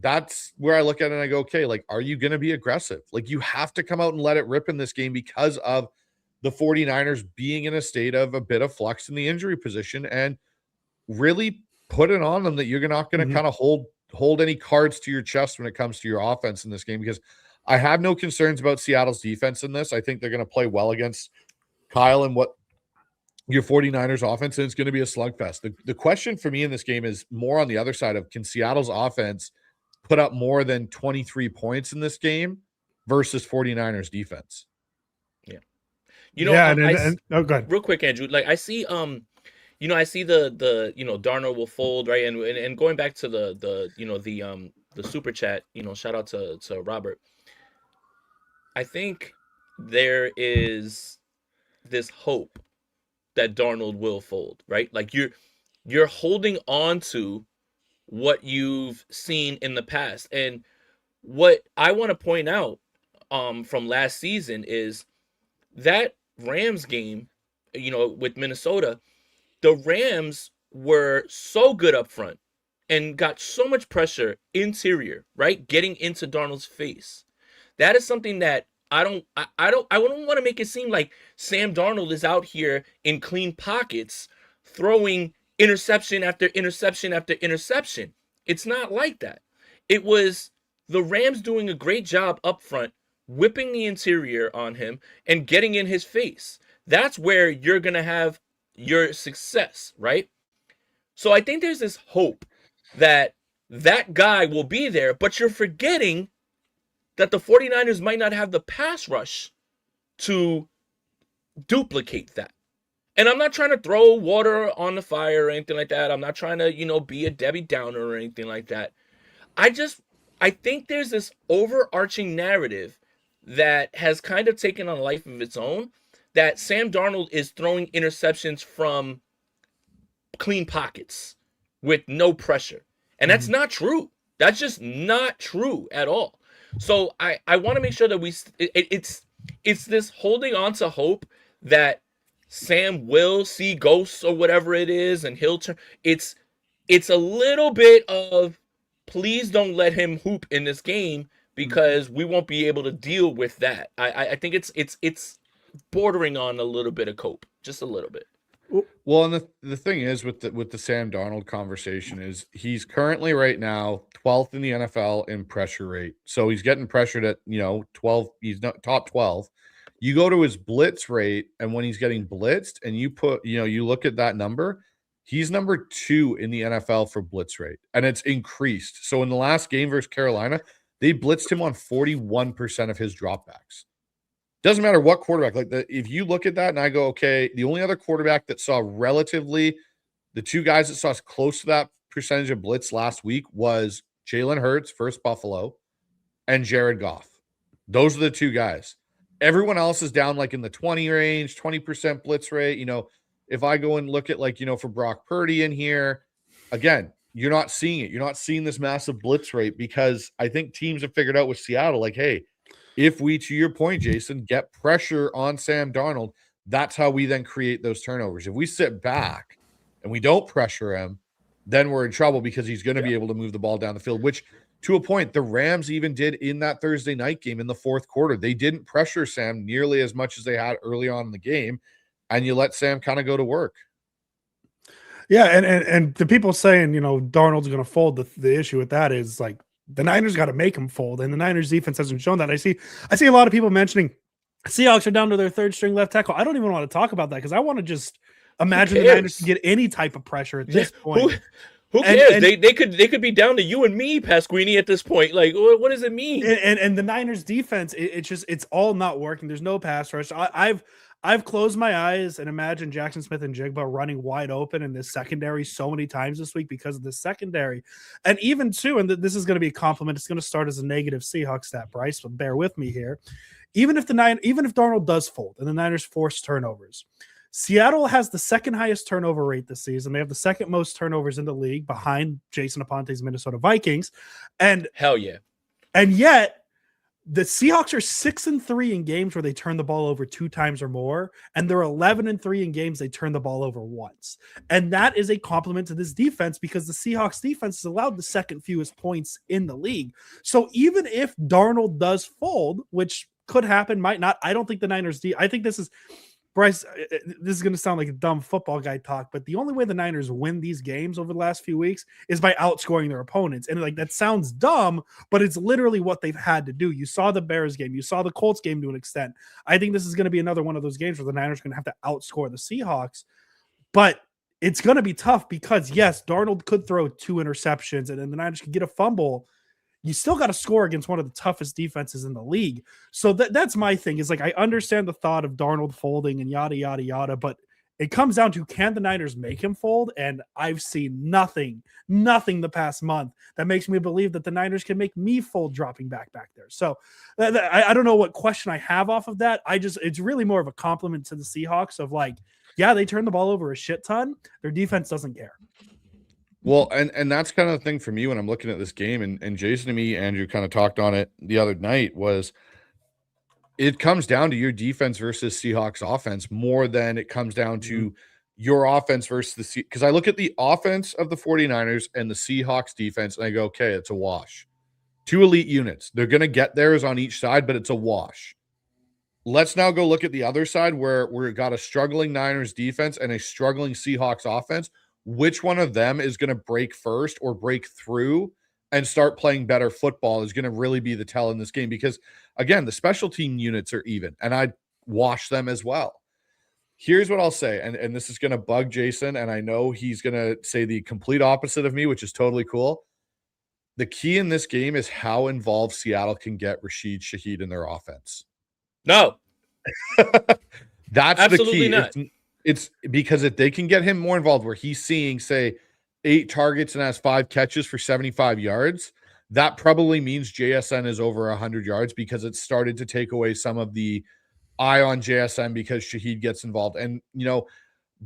That's where I look at it and I go, okay, like, are you going to be aggressive? Like, you have to come out and let it rip in this game because of the 49ers being in a state of a bit of flux in the injury position, and really put it on them that you're not going to kind of hold any cards to your chest when it comes to your offense in this game, because I have no concerns about Seattle's defense in this. I think they're going to play well against Kyle and what your 49ers offense, and it's going to be a slugfest. The question for me in this game is more on the other side of, can Seattle's offense put up more than 23 points in this game versus 49ers defense? Yeah. Oh, go ahead. Real quick, Andrew, like I see, I see the Darnold will fold, right? And going back to the super chat, shout out to Robert. I think there is this hope that Darnold will fold, right? Like you're holding on to what you've seen in the past. And what I want to point out from last season is that Rams game, with Minnesota, the Rams were so good up front and got so much pressure interior, right? Getting into Darnold's face. That is something that I wouldn't want to make it seem like Sam Darnold is out here in clean pockets throwing interception after interception after interception. It's not like that. It was the Rams doing a great job up front, whipping the interior on him and getting in his face. That's where you're going to have your success, right? So I think there's this hope that guy will be there, but you're forgetting that the 49ers might not have the pass rush to duplicate that. And I'm not trying to throw water on the fire or anything like that. I'm not trying to, be a Debbie Downer or anything like that. I think there's this overarching narrative that has kind of taken on a life of its own, that Sam Darnold is throwing interceptions from clean pockets with no pressure. And that's not true. That's just not true at all. So I want to make sure that it's this holding on to hope that Sam will see ghosts or whatever it is, and he'll turn. It's a little bit of, please don't let him hoop in this game because we won't be able to deal with that. I think it's bordering on a little bit of cope, just a little bit. Well, and the thing is with the Sam Darnold conversation is he's currently right now 12th in the NFL in pressure rate. So he's getting pressured at 12. He's not top 12. You go to his blitz rate, and when he's getting blitzed, and you look at that number, he's number 2 in the NFL for blitz rate, and it's increased. So in the last game versus Carolina, they blitzed him on 41% of his dropbacks. Doesn't matter what quarterback. If you look at that and I go, okay, the only other quarterback that saw relatively the two guys that saw us close to that percentage of blitz last week was Jalen Hurts versus Buffalo and Jared Goff. Those are the two guys. Everyone else is down like in the 20 range, 20% blitz rate. If I go and look at for Brock Purdy in here, again, you're not seeing it. You're not seeing this massive blitz rate because I think teams have figured out with Seattle, hey, if we, to your point, Jason, get pressure on Sam Darnold, that's how we then create those turnovers. If we sit back and we don't pressure him, then we're in trouble because he's going to be able to move the ball down the field, which to a point, the Rams even did in that Thursday night game in the fourth quarter. They didn't pressure Sam nearly as much as they had early on in the game, and you let Sam kind of go to work. Yeah, and the people saying, Darnold's going to fold, the issue with that is the Niners got to make him fold, and the Niners defense hasn't shown that. I see a lot of people mentioning Seahawks are down to their third string left tackle. I don't even want to talk about that because I want to just imagine the Niners can get any type of pressure at this point. Who cares? And they could be down to you and me, Pasquini, at this point. What does it mean? And the Niners defense, it's all not working. There's no pass rush. I've closed my eyes and imagined Jackson Smith and Jigba running wide open in this secondary so many times this week because of the secondary. And even too, and this is going to be a compliment, it's going to start as a negative Seahawks stat, Bryce, but bear with me here. Even if Darnold does fold and the Niners force turnovers, Seattle has the second highest turnover rate this season. They have the second most turnovers in the league behind Jason Aponte's Minnesota Vikings. And hell yeah. And yet the Seahawks are 6-3 in games where they turn the ball over 2 times or more, and they're 11-3 in games they turn the ball over once. And that is a compliment to this defense because the Seahawks defense has allowed the second fewest points in the league. So even if Darnold does fold, which could happen, might not, I don't think the Niners I think this is Bryce, this is going to sound like a dumb football guy talk, but the only way the Niners win these games over the last few weeks is by outscoring their opponents. And that sounds dumb, but it's literally what they've had to do. You saw the Bears game. You saw the Colts game to an extent. I think this is going to be another one of those games where the Niners are going to have to outscore the Seahawks. But it's going to be tough because, yes, Darnold could throw 2 interceptions and then the Niners could get a fumble. You still got to score against one of the toughest defenses in the league. So that's my thing is I understand the thought of Darnold folding and yada, yada, yada, but it comes down to, can the Niners make him fold? And I've seen nothing the past month that makes me believe that the Niners can make me fold dropping back there. So I don't know what question I have off of that. It's really more of a compliment to the Seahawks of yeah, they turn the ball over a shit ton. Their defense doesn't care. Well, and that's kind of the thing for me when I'm looking at this game, and Jason and me, Andrew, kind of talked on it the other night, was it comes down to your defense versus Seahawks offense more than it comes down to your offense versus because I look at the offense of the 49ers and the Seahawks defense, and I go, okay, it's a wash. 2 elite units. They're going to get theirs on each side, but it's a wash. Let's now go look at the other side where we've got a struggling Niners defense and a struggling Seahawks offense. Which one of them is going to break first or break through and start playing better football is going to really be the tell in this game because, again, the special team units are even, and I'd wash them as well. Here's what I'll say, and this is going to bug Jason, and I know he's going to say the complete opposite of me, which is totally cool. The key in this game is how involved Seattle can get Rashid Shaheed in their offense. No. That's absolutely the key. Not. It's because if they can get him more involved where he's seeing, say, 8 targets and has 5 catches for 75 yards, that probably means JSN is over 100 yards because it started to take away some of the eye on JSN because Shaheed gets involved. And,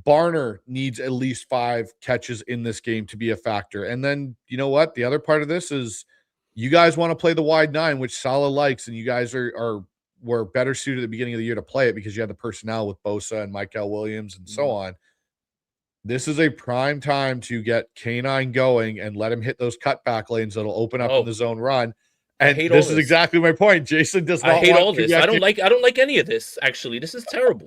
Barner needs at least 5 catches in this game to be a factor. And then, you know what? The other part of this is you guys want to play the wide 9, which Salah likes, and you guys were better suited at the beginning of the year to play it because you had the personnel with Bosa and Michael Williams and so on. This is a prime time to get K9 going and let him hit those cutback lanes that'll open up in the zone run. And this is exactly my point. Jason does not. I hate all this. I don't like any of this. Actually, this is terrible.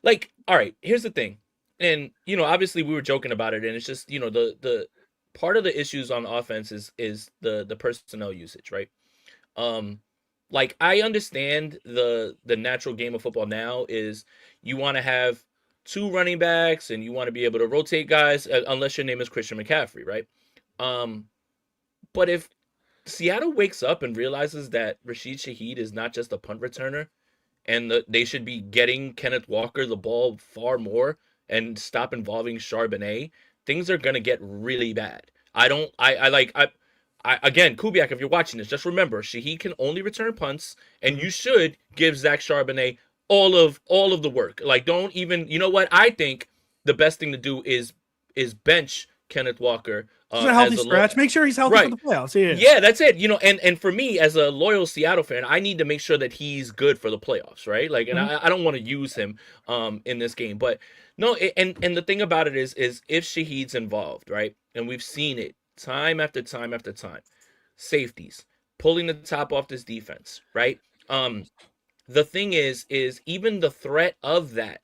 like, all right, here's the thing. And, obviously we were joking about it, and it's just, the part of the issues on offense is the personnel usage, right? Um, like, I understand the natural game of football now is you want to have two running backs and you want to be able to rotate guys, unless your name is Christian McCaffrey, right? Um, but if Seattle wakes up and realizes that Rashid Shaheed is not just a punt returner, and they should be getting Kenneth Walker the ball far more and stop involving Charbonnet, things are gonna get really bad. I again, Kubiak, if you're watching this, just remember Shaheed can only return punts, and you should give Zach Charbonnet all of the work. Like, don't even, you know what? I think the best thing to do is bench Kenneth Walker It's a healthy as a stretch. Make sure he's healthy for right. the playoffs. He is. Yeah, that's it. And for me as a loyal Seattle fan, I need to make sure that he's good for the playoffs, right? Like, and I don't want to use him in this game, but no. And the thing about it is if Shaheed's involved, right, and we've seen it time after time after time, safeties pulling the top off this defense, right? The thing is even the threat of that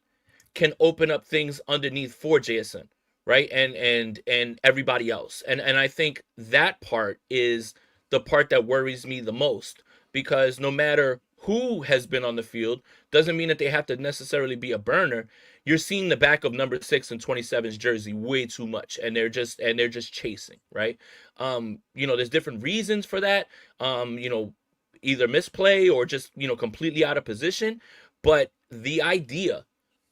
can open up things underneath for JSN, right? And everybody else. And I think that part is the part that worries me the most, because no matter who has been on the field doesn't mean that they have to necessarily be a burner. You're seeing the back of number 6 and 27's jersey way too much, and they're just chasing, right? There's different reasons for that. Either misplay or just, completely out of position. But the idea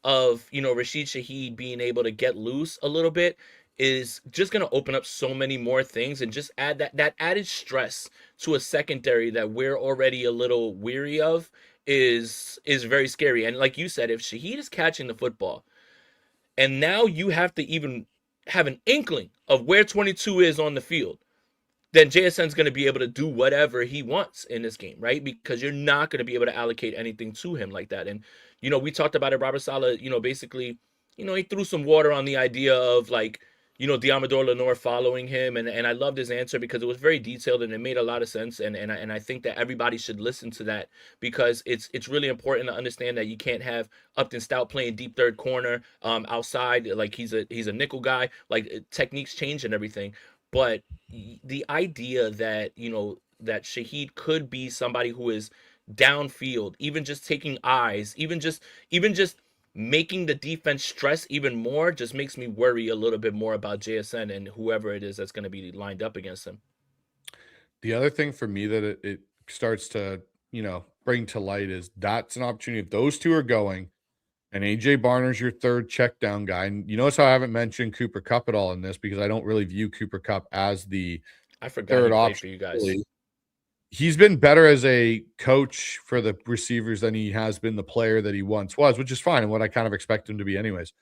of, Rashid Shaheed being able to get loose a little bit is just going to open up so many more things and just add that added stress to a secondary that we're already a little weary of is very scary. And like you said, if Shaheed is catching the football and now you have to even have an inkling of where 22 is on the field, then JSN's going to be able to do whatever he wants in this game, right? Because you're not going to be able to allocate anything to him like that. And, we talked about it. Robert Saleh, basically, he threw some water on the idea of, like, Diamador Lenore following him. And I loved his answer because it was very detailed and it made a lot of sense. And I think that everybody should listen to that, because it's really important to understand that you can't have Upton Stout playing deep third corner outside. Like, he's a nickel guy. Like, techniques change and everything. But the idea that, that Shaheed could be somebody who is downfield, even just taking eyes, even just making the defense stress even more, just makes me worry a little bit more about JSN and whoever it is that's going to be lined up against him. The other thing for me that it starts to, bring to light is that's an opportunity. If those two are going, and AJ Barner's your third check down guy. And you notice how I haven't mentioned Cooper Kupp at all in this, because I don't really view Cooper Kupp as the third option for you guys. Really. He's been better as a coach for the receivers than he has been the player that he once was, which is fine and what I kind of expect him to be anyways.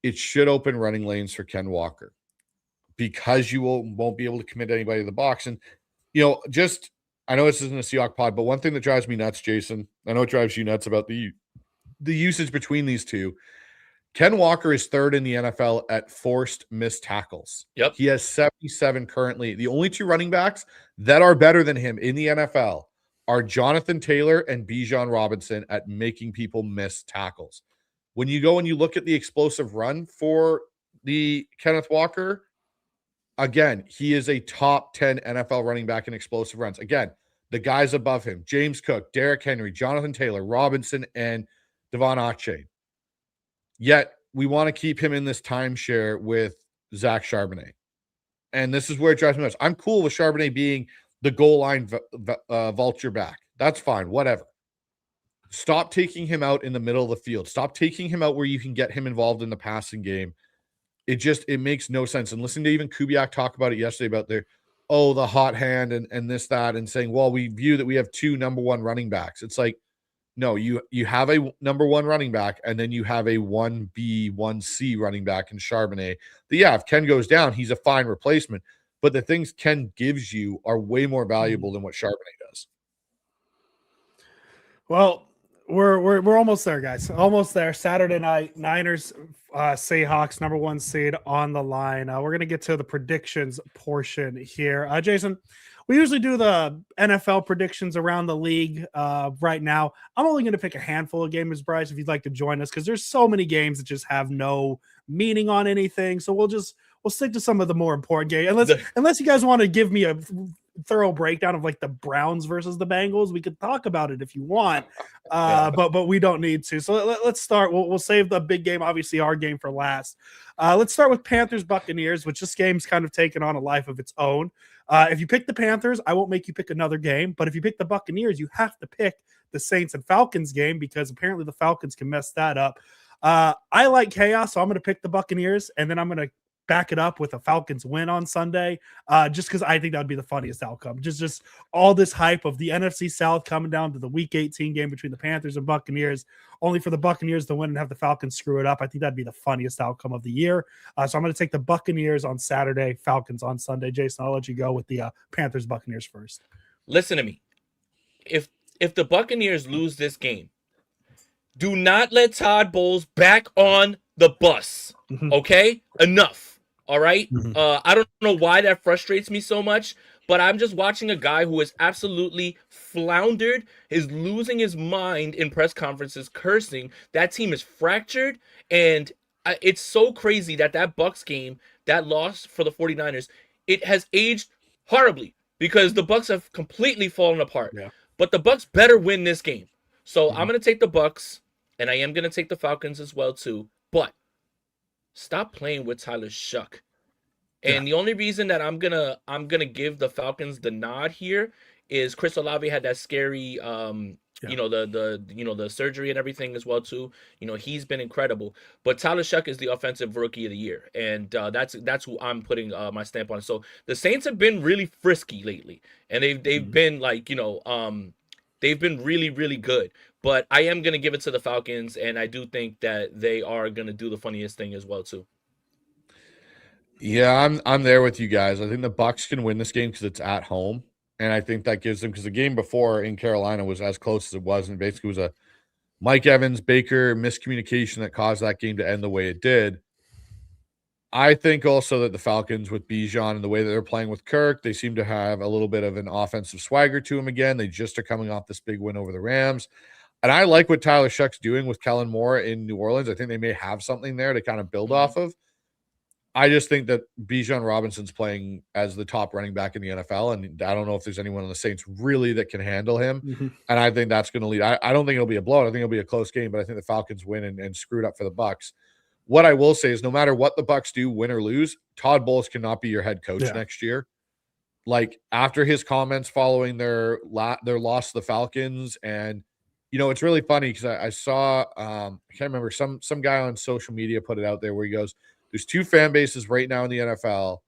It should open running lanes for Ken Walker, because you won't be able to commit anybody to the box. And, I know this isn't a Seahawks pod, but one thing that drives me nuts, Jason, I know it drives you nuts about the usage between these two. Ken Walker is third in the NFL at forced missed tackles. Yep. He has 77 currently. The only two running backs that are better than him in the NFL are Jonathan Taylor and Bijan Robinson at making people miss tackles. When you go and you look at the explosive run for the Kenneth Walker, again, he is a top 10 NFL running back in explosive runs. Again, the guys above him, James Cook, Derrick Henry, Jonathan Taylor, Robinson, and Devon Achane. Yet we want to keep him in this timeshare with Zach Charbonnet. And this is where it drives me nuts. I'm cool with Charbonnet being the goal line vulture back. That's fine, whatever. Stop taking him out in the middle of the field. Stop taking him out where you can get him involved in the passing game. It makes no sense. And listening to even Kubiak talk about it yesterday about the hot hand and this, that, and saying, well, we view that we have two number one running backs. It's like, no, you have a number one running back, and then you have a 1B, 1C running back in Charbonnet. If Ken goes down, he's a fine replacement. But the things Ken gives you are way more valuable than what Charbonnet does. Well, we're almost there, guys. Almost there. Saturday night, Niners, Seahawks, number 1 seed on the line. We're gonna get to the predictions portion here. Jason, we usually do the NFL predictions around the league right now. I'm only going to pick a handful of games, Bryce, if you'd like to join us, because there's so many games that just have no meaning on anything. So we'll stick to some of the more important games. Unless you guys want to give me a thorough breakdown of like the Browns versus the Bengals, we could talk about it if you want, but we don't need to. So let's start. We'll save the big game, obviously our game, for last. Let's start with Panthers Buccaneers, which this game's kind of taken on a life of its own. If you pick the Panthers, I won't make you pick another game, but if you pick the Buccaneers, you have to pick the Saints and Falcons game, because apparently the Falcons can mess that up. I like chaos, so I'm going to pick the Buccaneers, and then I'm going to back it up with a Falcons win on Sunday, just because I think that would be the funniest outcome. Just all this hype of the NFC South coming down to the Week 18 game between the Panthers and Buccaneers, only for the Buccaneers to win and have the Falcons screw it up. I think that'd be the funniest outcome of the year. So I'm going to take the Buccaneers on Saturday, Falcons on Sunday. Jason, I'll let you go with the Panthers Buccaneers first. Listen to me. If the Buccaneers lose this game, do not let Todd Bowles back on the bus. Okay? Enough. All right. I don't know why that frustrates me so much, but I'm just watching a guy who is absolutely floundered, is losing his mind in press conferences, cursing. That team is fractured, and it's so crazy that Bucs game, that loss for the 49ers, it has aged horribly because the Bucs have completely fallen apart. Yeah. But the Bucs better win this game. So I'm going to take the Bucs, and I am going to take the Falcons as well too. But stop playing with Tyler Shuck. And the only reason that I'm gonna give the Falcons the nod here is Chris Olave had that scary the surgery and everything as well too. He's been incredible. But Tyler Shuck is the offensive rookie of the year, and that's who I'm putting my stamp on. So the Saints have been really frisky lately, and they've been like they've been really, really good. But I am going to give it to the Falcons, and I do think that they are going to do the funniest thing as well, too. Yeah, I'm there with you guys. I think the Bucs can win this game because it's at home, and I think that gives them, because the game before in Carolina was as close as it was, and basically was a Mike Evans, Baker miscommunication that caused that game to end the way it did. I think also that the Falcons with Bijan and the way that they're playing with Kirk, they seem to have a little bit of an offensive swagger to them again. They just are coming off this big win over the Rams. And I like what Tyler Shuck's doing with Kellen Moore in New Orleans. I think they may have something there to kind of build off of. I just think that Bijan Robinson's playing as the top running back in the NFL, and I don't know if there's anyone on the Saints really that can handle him. And I think that's going to lead. I don't think it'll be a blowout. I think it'll be a close game, but I think the Falcons win and screw it up for the Bucs. What I will say is no matter what the Bucs do, win or lose, Todd Bowles cannot be your head coach next year. Like after his comments following their loss to the Falcons, and it's really funny because I saw I can't remember, some guy on social media put it out there where he goes, there's two fan bases right now in the NFL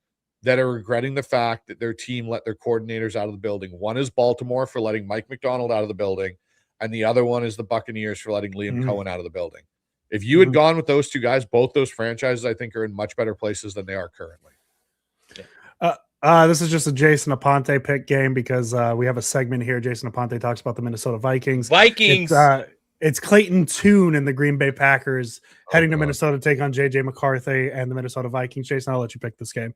that are regretting the fact that their team let their coordinators out of the building. One is Baltimore for letting Mike McDonald out of the building, and the other one is the Buccaneers for letting Liam Cohen out of the building. If you had gone with those two guys, both those franchises, I think, are in much better places than they are currently. This is just a Jason Aponte pick game because we have a segment here. Jason Aponte talks about the Minnesota Vikings. It's Clayton Tune and the Green Bay Packers heading to Minnesota to take on J.J. McCarthy and the Minnesota Vikings. Jason, I'll let you pick this game.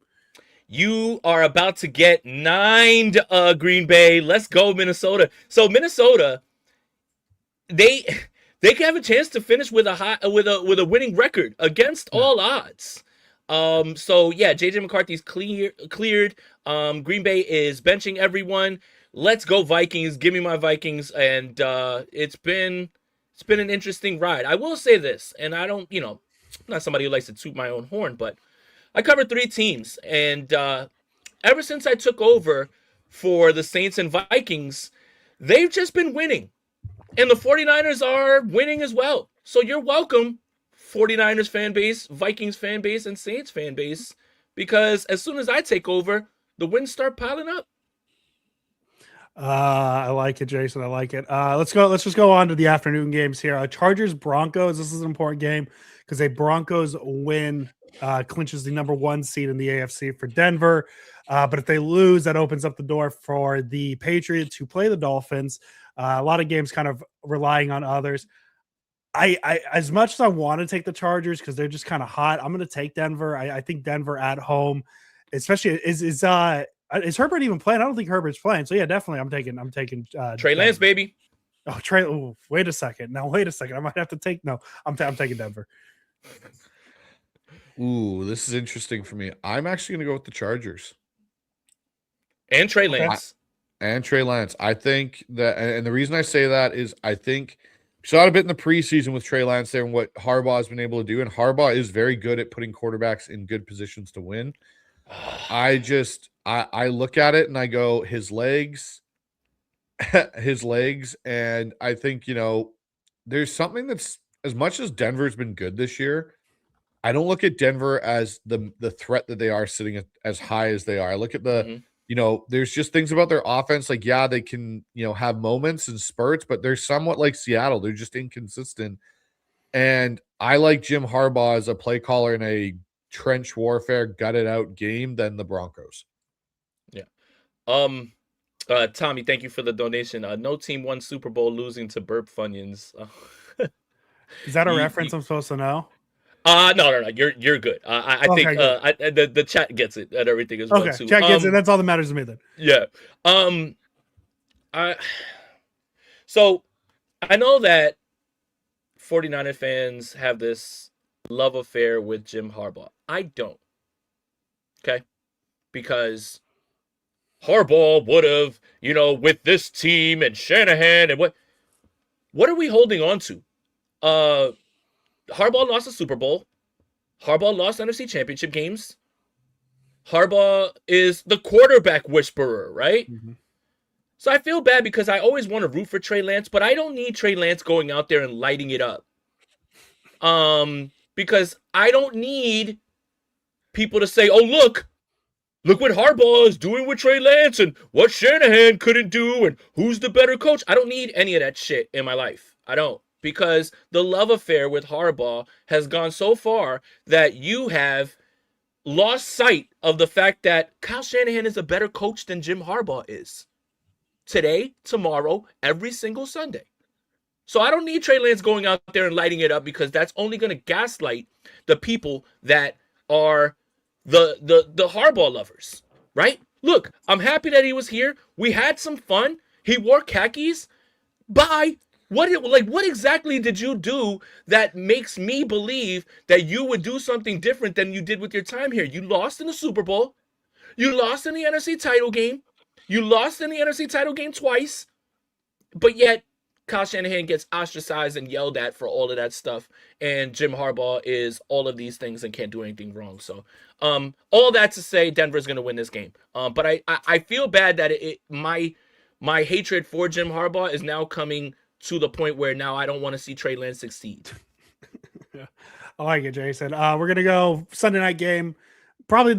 You are about to get 9, Green Bay. Let's go, Minnesota. So Minnesota, they can have a chance to finish with a winning record against all odds. So yeah, JJ McCarthy's cleared. Green Bay is benching everyone. Let's go Vikings. Give me my Vikings. And it's been an interesting ride. I will say this, and I don't, I'm not somebody who likes to toot my own horn, but I covered 3 teams, and ever since I took over for the Saints and Vikings, they've just been winning. And the 49ers are winning as well. So you're welcome, 49ers fan base, Vikings fan base, and Saints fan base, because as soon as I take over, the wins start piling up. I like it, Jason. I like it. Let's just go on to the afternoon games here. Chargers Broncos. This is an important game because a Broncos win clinches the number 1 seed in the AFC for Denver. But if they lose, that opens up the door for the Patriots who play the Dolphins. A lot of games kind of relying on others. I as much as I want to take the Chargers because they're just kind of hot, I'm going to take Denver. I think Denver at home, especially is Is Herbert even playing? I don't think Herbert's playing. So yeah, definitely. I'm taking Trey Lance, Denver. baby. Oh, Trey. Oh, wait a second. Now, wait a second. I might have to take. No, I'm taking Denver. Ooh, this is interesting for me. I'm actually going to go with the Chargers. And Trey Lance. And Trey Lance. I think that, and the reason I say that is I think we saw it a bit in the preseason with Trey Lance there and what Harbaugh has been able to do. And Harbaugh is very good at putting quarterbacks in good positions to win. I look at it and I go, his legs, and I think, there's something that's, as much as Denver's been good this year, I don't look at Denver as the threat that they are sitting as high as they are. I look at the, there's just things about their offense. Like, yeah, they can, have moments and spurts, but they're somewhat like Seattle. They're just inconsistent. And I like Jim Harbaugh as a play caller in a trench warfare, gutted out game than the Broncos. Yeah. Tommy, thank you for the donation. No team won Super Bowl losing to Burp Funyuns. Is that a reference I'm supposed to know? No. You're good. I think the chat gets it and everything as well too. Chat gets it. That's all that matters to me then. Yeah. So I know that 49er fans have this love affair with Jim Harbaugh. I don't. Okay? Because Harbaugh would have, with this team and Shanahan and what are we holding on to? Harbaugh lost a Super Bowl. Harbaugh lost NFC Championship games. Harbaugh is the quarterback whisperer, right? Mm-hmm. So I feel bad because I always want to root for Trey Lance, but I don't need Trey Lance going out there and lighting it up. Because I don't need people to say, "Oh, look what Harbaugh is doing with Trey Lance and what Shanahan couldn't do and who's the better coach." I don't need any of that shit in my life. I don't. Because the love affair with Harbaugh has gone so far that you have lost sight of the fact that Kyle Shanahan is a better coach than Jim Harbaugh is. Today, tomorrow, every single Sunday. So I don't need Trey Lance going out there and lighting it up because that's only going to gaslight the people that are the Harbaugh lovers, right? Look, I'm happy that he was here. We had some fun. He wore khakis. Bye. What exactly did you do that makes me believe that you would do something different than you did with your time here? You lost in the Super Bowl. You lost in the NFC title game. You lost in the NFC title game twice. But yet, Kyle Shanahan gets ostracized and yelled at for all of that stuff. And Jim Harbaugh is all of these things and can't do anything wrong. So, all that to say, Denver's going to win this game. But I feel bad that my hatred for Jim Harbaugh is now coming to the point where now I don't want to see Trey Lance succeed. Yeah. I like it, Jason. We're going to go Sunday night game. Probably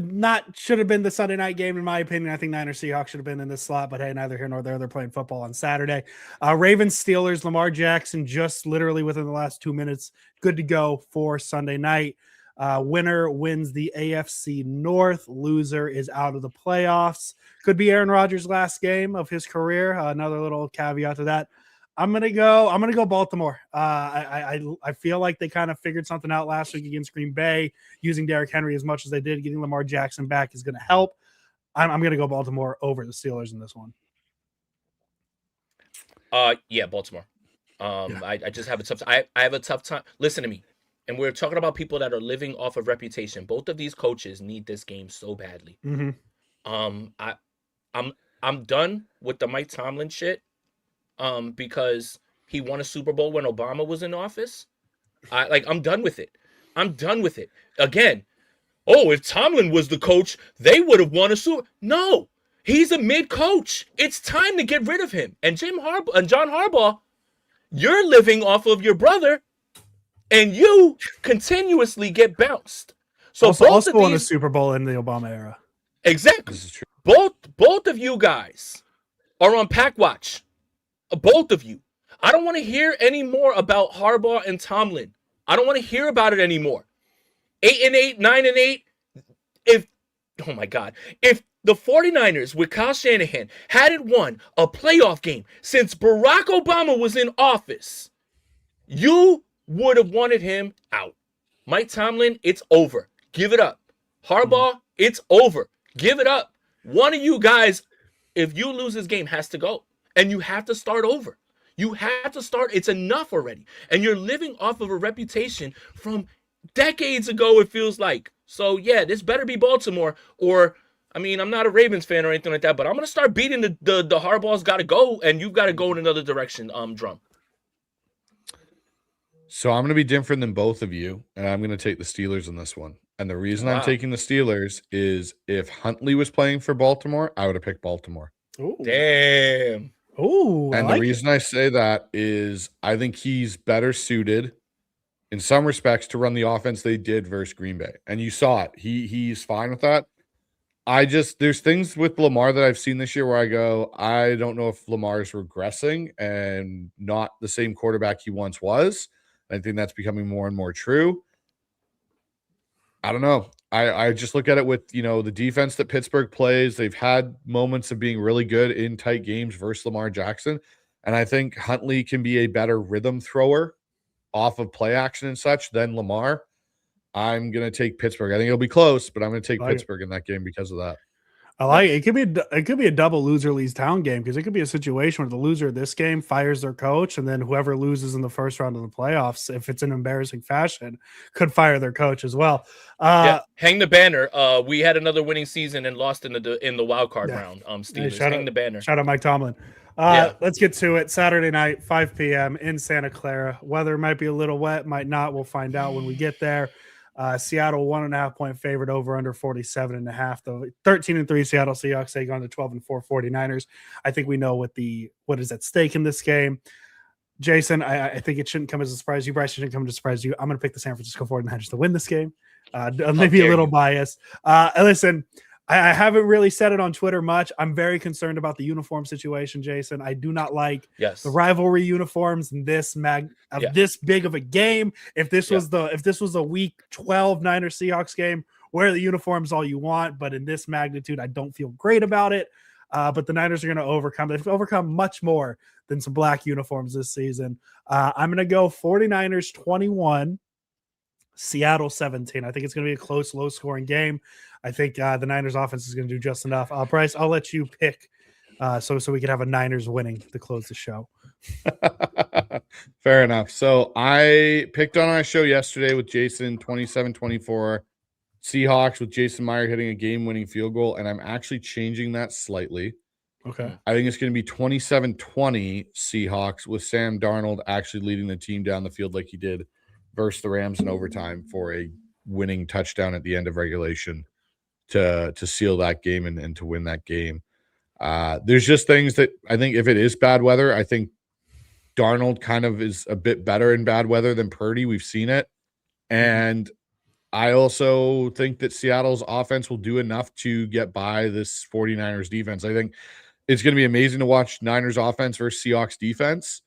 should have been the Sunday night game, in my opinion. I think Niners Seahawks should have been in this slot, but hey, neither here nor there. They're playing football on Saturday. Ravens Steelers, Lamar Jackson just literally within the last 2 minutes. Good to go for Sunday night. Winner wins the AFC North. Loser is out of the playoffs. Could be Aaron Rodgers' last game of his career. Another little caveat to that. I'm gonna go Baltimore. I feel like they kind of figured something out last week against Green Bay. Using Derrick Henry as much as they did, getting Lamar Jackson back is going to help. I'm gonna go Baltimore over the Steelers in this one. Yeah, Baltimore. I just have a tough time. I have a tough time. Listen to me. And we're talking about people that are living off of reputation. Both of these coaches need this game so badly. Mm-hmm. I'm done with the Mike Tomlin shit. Because he won a Super Bowl when Obama was in office. I'm done with it. I'm done with it. Again, if Tomlin was the coach, they would have won a Super. No, he's a mid coach. It's time to get rid of him. And John Harbaugh, you're living off of your brother, and you continuously get bounced. So also won a Super Bowl in the Obama era. Exactly. This is true. Both of you guys are on pack watch. Both of you. I don't want to hear any more about Harbaugh and Tomlin. I don't want to hear about it anymore. 8-8, 9-8. If the 49ers with Kyle Shanahan hadn't won a playoff game since Barack Obama was in office, you would have wanted him out. Mike Tomlin, it's over. Give it up. Harbaugh, it's over. Give it up. One of you guys, if you lose this game, has to go. And you have to start over. You have to start. It's enough already. And you're living off of a reputation from decades ago, it feels like. So, yeah, this better be Baltimore. Or, I mean, I'm not a Ravens fan or anything like that, but I'm going to start beating the Hardball's got to go, and you've got to go in another direction, Drum. So I'm going to be different than both of you, and I'm going to take the Steelers in this one. And the reason I'm taking the Steelers is if Huntley was playing for Baltimore, I would have picked Baltimore. Ooh. Damn. Ooh, and the reason I say that is I think he's better suited in some respects to run the offense they did versus Green Bay. And you saw it. He's fine with that. There's things with Lamar that I've seen this year where I go, I don't know if Lamar is regressing and not the same quarterback he once was. I think that's becoming more and more true. I don't know. I just look at it with, the defense that Pittsburgh plays. They've had moments of being really good in tight games versus Lamar Jackson. And I think Huntley can be a better rhythm thrower off of play action and such than Lamar. I'm going to take Pittsburgh. I think it'll be close, but I'm going to take Pittsburgh in that game because of that. I like it. It could be a double loser leaves town game because it could be a situation where the loser of this game fires their coach, and then whoever loses in the first round of the playoffs, if it's an embarrassing fashion, could fire their coach as well. Hang the banner. We had another winning season and lost in the wild card round. Steelers, hang the banner. Shout out Mike Tomlin. Let's get to it. Saturday night, 5 p.m. in Santa Clara. Weather might be a little wet, might not. We'll find out when we get there. Seattle 1.5 point favorite, over under 47.5. The 13-3 Seattle Seahawks take on the 12-4 49ers. I think we know what is at stake in this game. Jason, I think it shouldn't come as a surprise. You, Bryce, shouldn't come as a surprise. I'm going to pick the San Francisco 49ers to win this game. Maybe a little biased. Listen, I haven't really said it on Twitter much. I'm very concerned about the uniform situation, Jason. I do not like the rivalry uniforms in this this big of a game. If this was a week 12 Niners Seahawks game, wear the uniforms all you want, but in this magnitude, I don't feel great about it. But the Niners are going to overcome. They've overcome much more than some black uniforms this season. I'm going to go 49ers 21. Seattle 17. I think it's going to be a close, low-scoring game. I think the Niners offense is going to do just enough. Bryce, I'll let you pick so we can have a Niners winning to close the show. Fair enough. So I picked on our show yesterday with Jason 27-24 Seahawks with Jason Meyer hitting a game-winning field goal, and I'm actually changing that slightly. Okay. I think it's going to be 27-20 Seahawks with Sam Darnold actually leading the team down the field like he did versus the Rams in overtime for a winning touchdown at the end of regulation to seal that game and to win that game. There's just things that I think if it is bad weather, I think Darnold kind of is a bit better in bad weather than Purdy. We've seen it. And I also think that Seattle's offense will do enough to get by this 49ers defense. I think it's going to be amazing to watch Niners offense versus Seahawks defense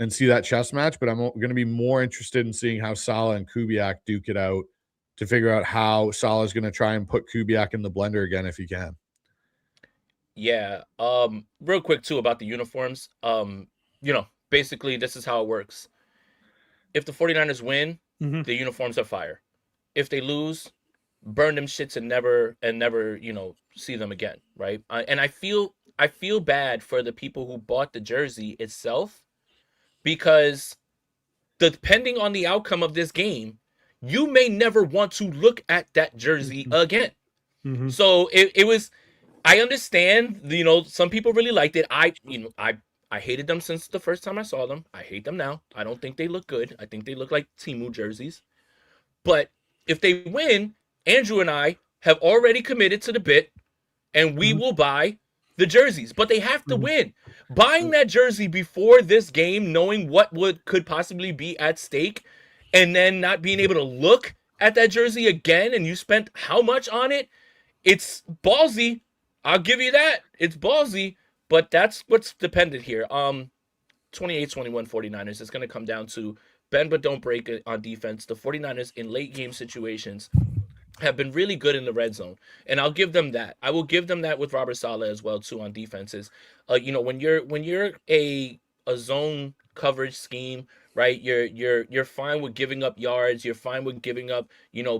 and see that chess match, but I'm going to be more interested in seeing how Saleh and Kubiak duke it out to figure out how Saleh is going to try and put Kubiak in the blender again if he can. Yeah. Real quick, too, about the uniforms. Basically, this is how it works. If the 49ers win, the uniforms are fire. If they lose, burn them shits and never, see them again, right? And I feel bad for the people who bought the jersey itself, because depending on the outcome of this game, you may never want to look at that jersey again. So it was, I understand, some people really liked it. I hated them since the first time I saw them. I hate them now. I don't think they look good. I think they look like Temu jerseys. But if they win, Andrew and I have already committed to the bit, and we will buy the jerseys, but they have to win. Buying that jersey before this game, knowing what could possibly be at stake, and then not being able to look at that jersey again, and you spent how much on it? It's ballsy. I'll give you that. It's ballsy, but that's what's dependent here. 28-21 49ers. It's going to come down to bend but don't break on defense. The 49ers in late game situations have been really good in the red zone, and I'll give them that. I will give them that with Robert Saleh as well too on defenses. When you're a zone coverage scheme, right? You're fine with giving up yards. You're fine with giving up,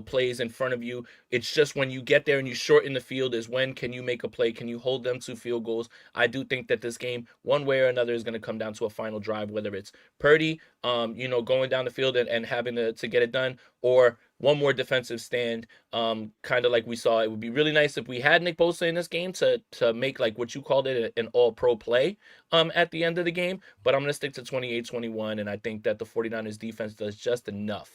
plays in front of you. It's just when you get there and you shorten the field is when can you make a play? Can you hold them to field goals? I do think that this game, one way or another, is going to come down to a final drive, whether it's Purdy, going down the field and having to get it done, or one more defensive stand, kind of like we saw. It would be really nice if we had Nick Bosa in this game to make, like what you called it, an all-pro play at the end of the game. But I'm going to stick to 28-21, and I think that the 49ers defense does just enough.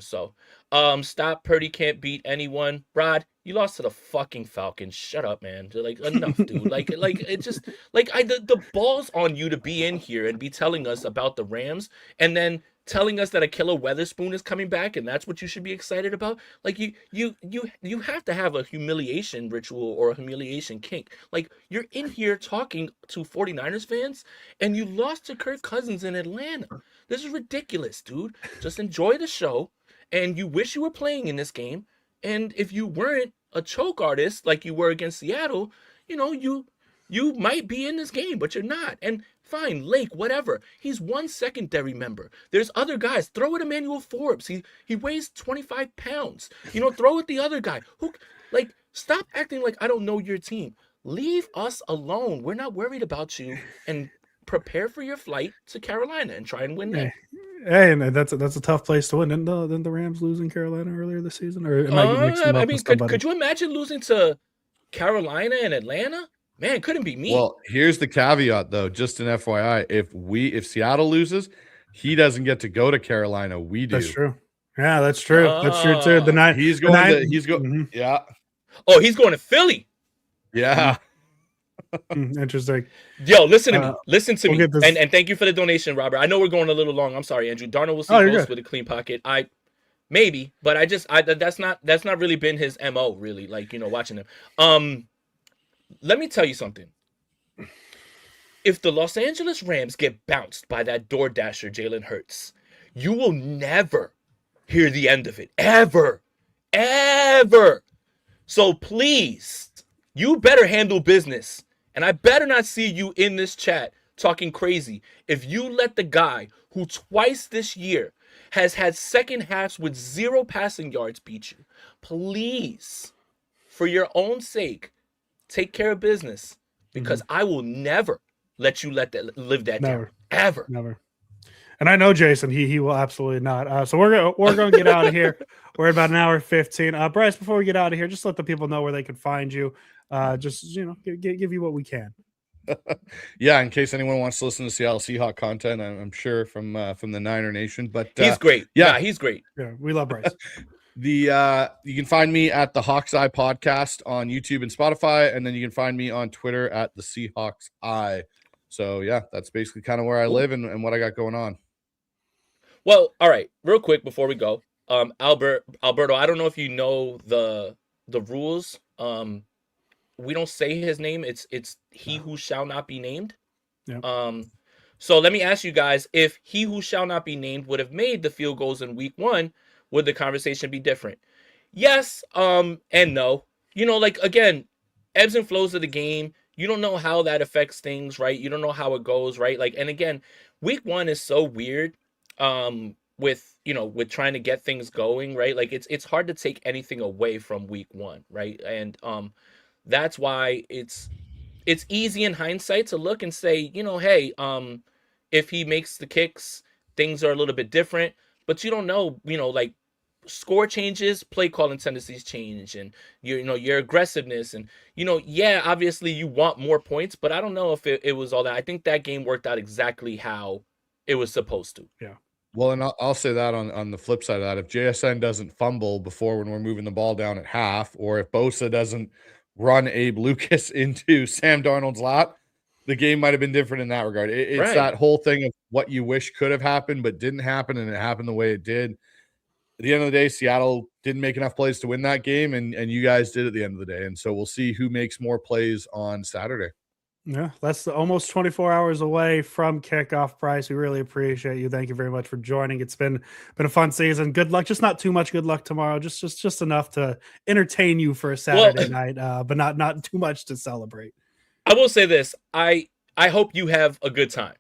Stop Purdy can't beat anyone. Rod, you lost to the fucking Falcons. Shut up, man. Like, enough, dude. like it just, the ball's on you to be in here and be telling us about the Rams, and then telling us that Ahkello Witherspoon is coming back, and that's what you should be excited about. Like, you have to have a humiliation ritual or a humiliation kink. Like, you're in here talking to 49ers fans, and you lost to Kirk Cousins in Atlanta. This is ridiculous, dude. Just enjoy the show, and you wish you were playing in this game. And if you weren't a choke artist like you were against Seattle, you might be in this game, but you're not. And fine, Lake, whatever. He's one secondary member. There's other guys. Throw at Emmanuel Forbes. He weighs 25 pounds. Throw at the other guy. Stop acting like I don't know your team. Leave us alone. We're not worried about you. And prepare for your flight to Carolina and try and win that. Hey, and that's a tough place to win. Didn't the Rams lose in Carolina earlier this season? Or am I mixing them up? Could you imagine losing to Carolina and Atlanta? Man, it couldn't be me. Well, here's the caveat, though. Just an FYI, if Seattle loses, he doesn't get to go to Carolina. We do. That's true. Yeah, that's true. That's true too. He's going. Mm-hmm. Yeah. Oh, he's going to Philly. Yeah. Interesting. Yo, listen to me. Listen to me. This... And thank you for the donation, Robert. I know we're going a little long. I'm sorry, Andrew. Darnold will see most with a clean pocket. Maybe, but that's not really been his MO, really. Like, watching him. Let me tell you something. If the Los Angeles Rams get bounced by that DoorDasher Jalen Hurts, you will never hear the end of it. Ever. Ever. So please, you better handle business. And I better not see you in this chat talking crazy if you let the guy who twice this year has had second halves with 0 passing yards beat you. Please, for your own sake, take care of business, because I will never let you live that down. Ever. Never. And I know Jason, he will absolutely not. So we're going to get out of here. We're at about an hour 15. Bryce, before we get out of here, just let the people know where they can find you. Just give you what we can. Yeah, in case anyone wants to listen to Seattle Seahawks content, I'm sure from the Niner Nation. But he's great. Yeah, he's great. Yeah, we love Bryce. You can find me at the Hawks Eye podcast on YouTube and Spotify, and then you can find me on Twitter at the Seahawks Eye. So yeah, that's basically kind of where I live and what I got going on. Well, all right, real quick before we go, Alberto, I don't know if you know the rules. We don't say his name. It's he who shall not be named. Yeah. So let me ask you guys, if he who shall not be named would have made the field goals in week 1, would the conversation be different? Yes, and no. Again, ebbs and flows of the game. You don't know how that affects things, right? You don't know how it goes, right? And again, week 1 is so weird with trying to get things going, right? It's hard to take anything away from week 1, right? And that's why it's easy in hindsight to look and say, hey, if he makes the kicks, things are a little bit different. But you don't know, score changes, play calling tendencies change, and your aggressiveness, and obviously you want more points, but I don't know if it was all that. I think that game worked out exactly how it was supposed to. Yeah. Well, and I'll say that on the flip side of that, if JSN doesn't fumble before when we're moving the ball down at half, or if Bosa doesn't run Abe Lucas into Sam Darnold's lap, the game might have been different in that regard. It's right. That whole thing of what you wish could have happened but didn't happen, and it happened the way it did. At the end of the day, Seattle didn't make enough plays to win that game, and you guys did at the end of the day. And so we'll see who makes more plays on Saturday. Yeah, that's almost 24 hours away from kickoff, Bryce. We really appreciate you. Thank you very much for joining. It's been a fun season. Good luck. Just not too much good luck tomorrow. Just enough to entertain you for a Saturday night, but not too much to celebrate. I will say this. I hope you have a good time.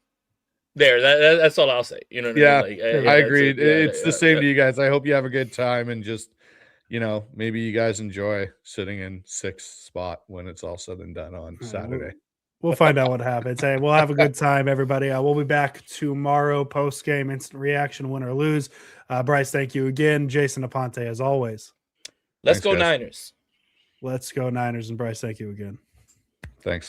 there. That's all I'll say. You know what Yeah, I mean? I agree. It's the same yeah. to you guys. I hope you have a good time and just, maybe you guys enjoy sitting in 6th spot when it's all said and done on Saturday. We'll find out what happens. Hey, we'll have a good time, everybody. We'll be back tomorrow, post game, instant reaction, win or lose. Bryce, thank you again. Jason Aponte, as always. Let's Thanks, go guys. Niners. Let's go Niners. And Bryce, thank you again. Thanks.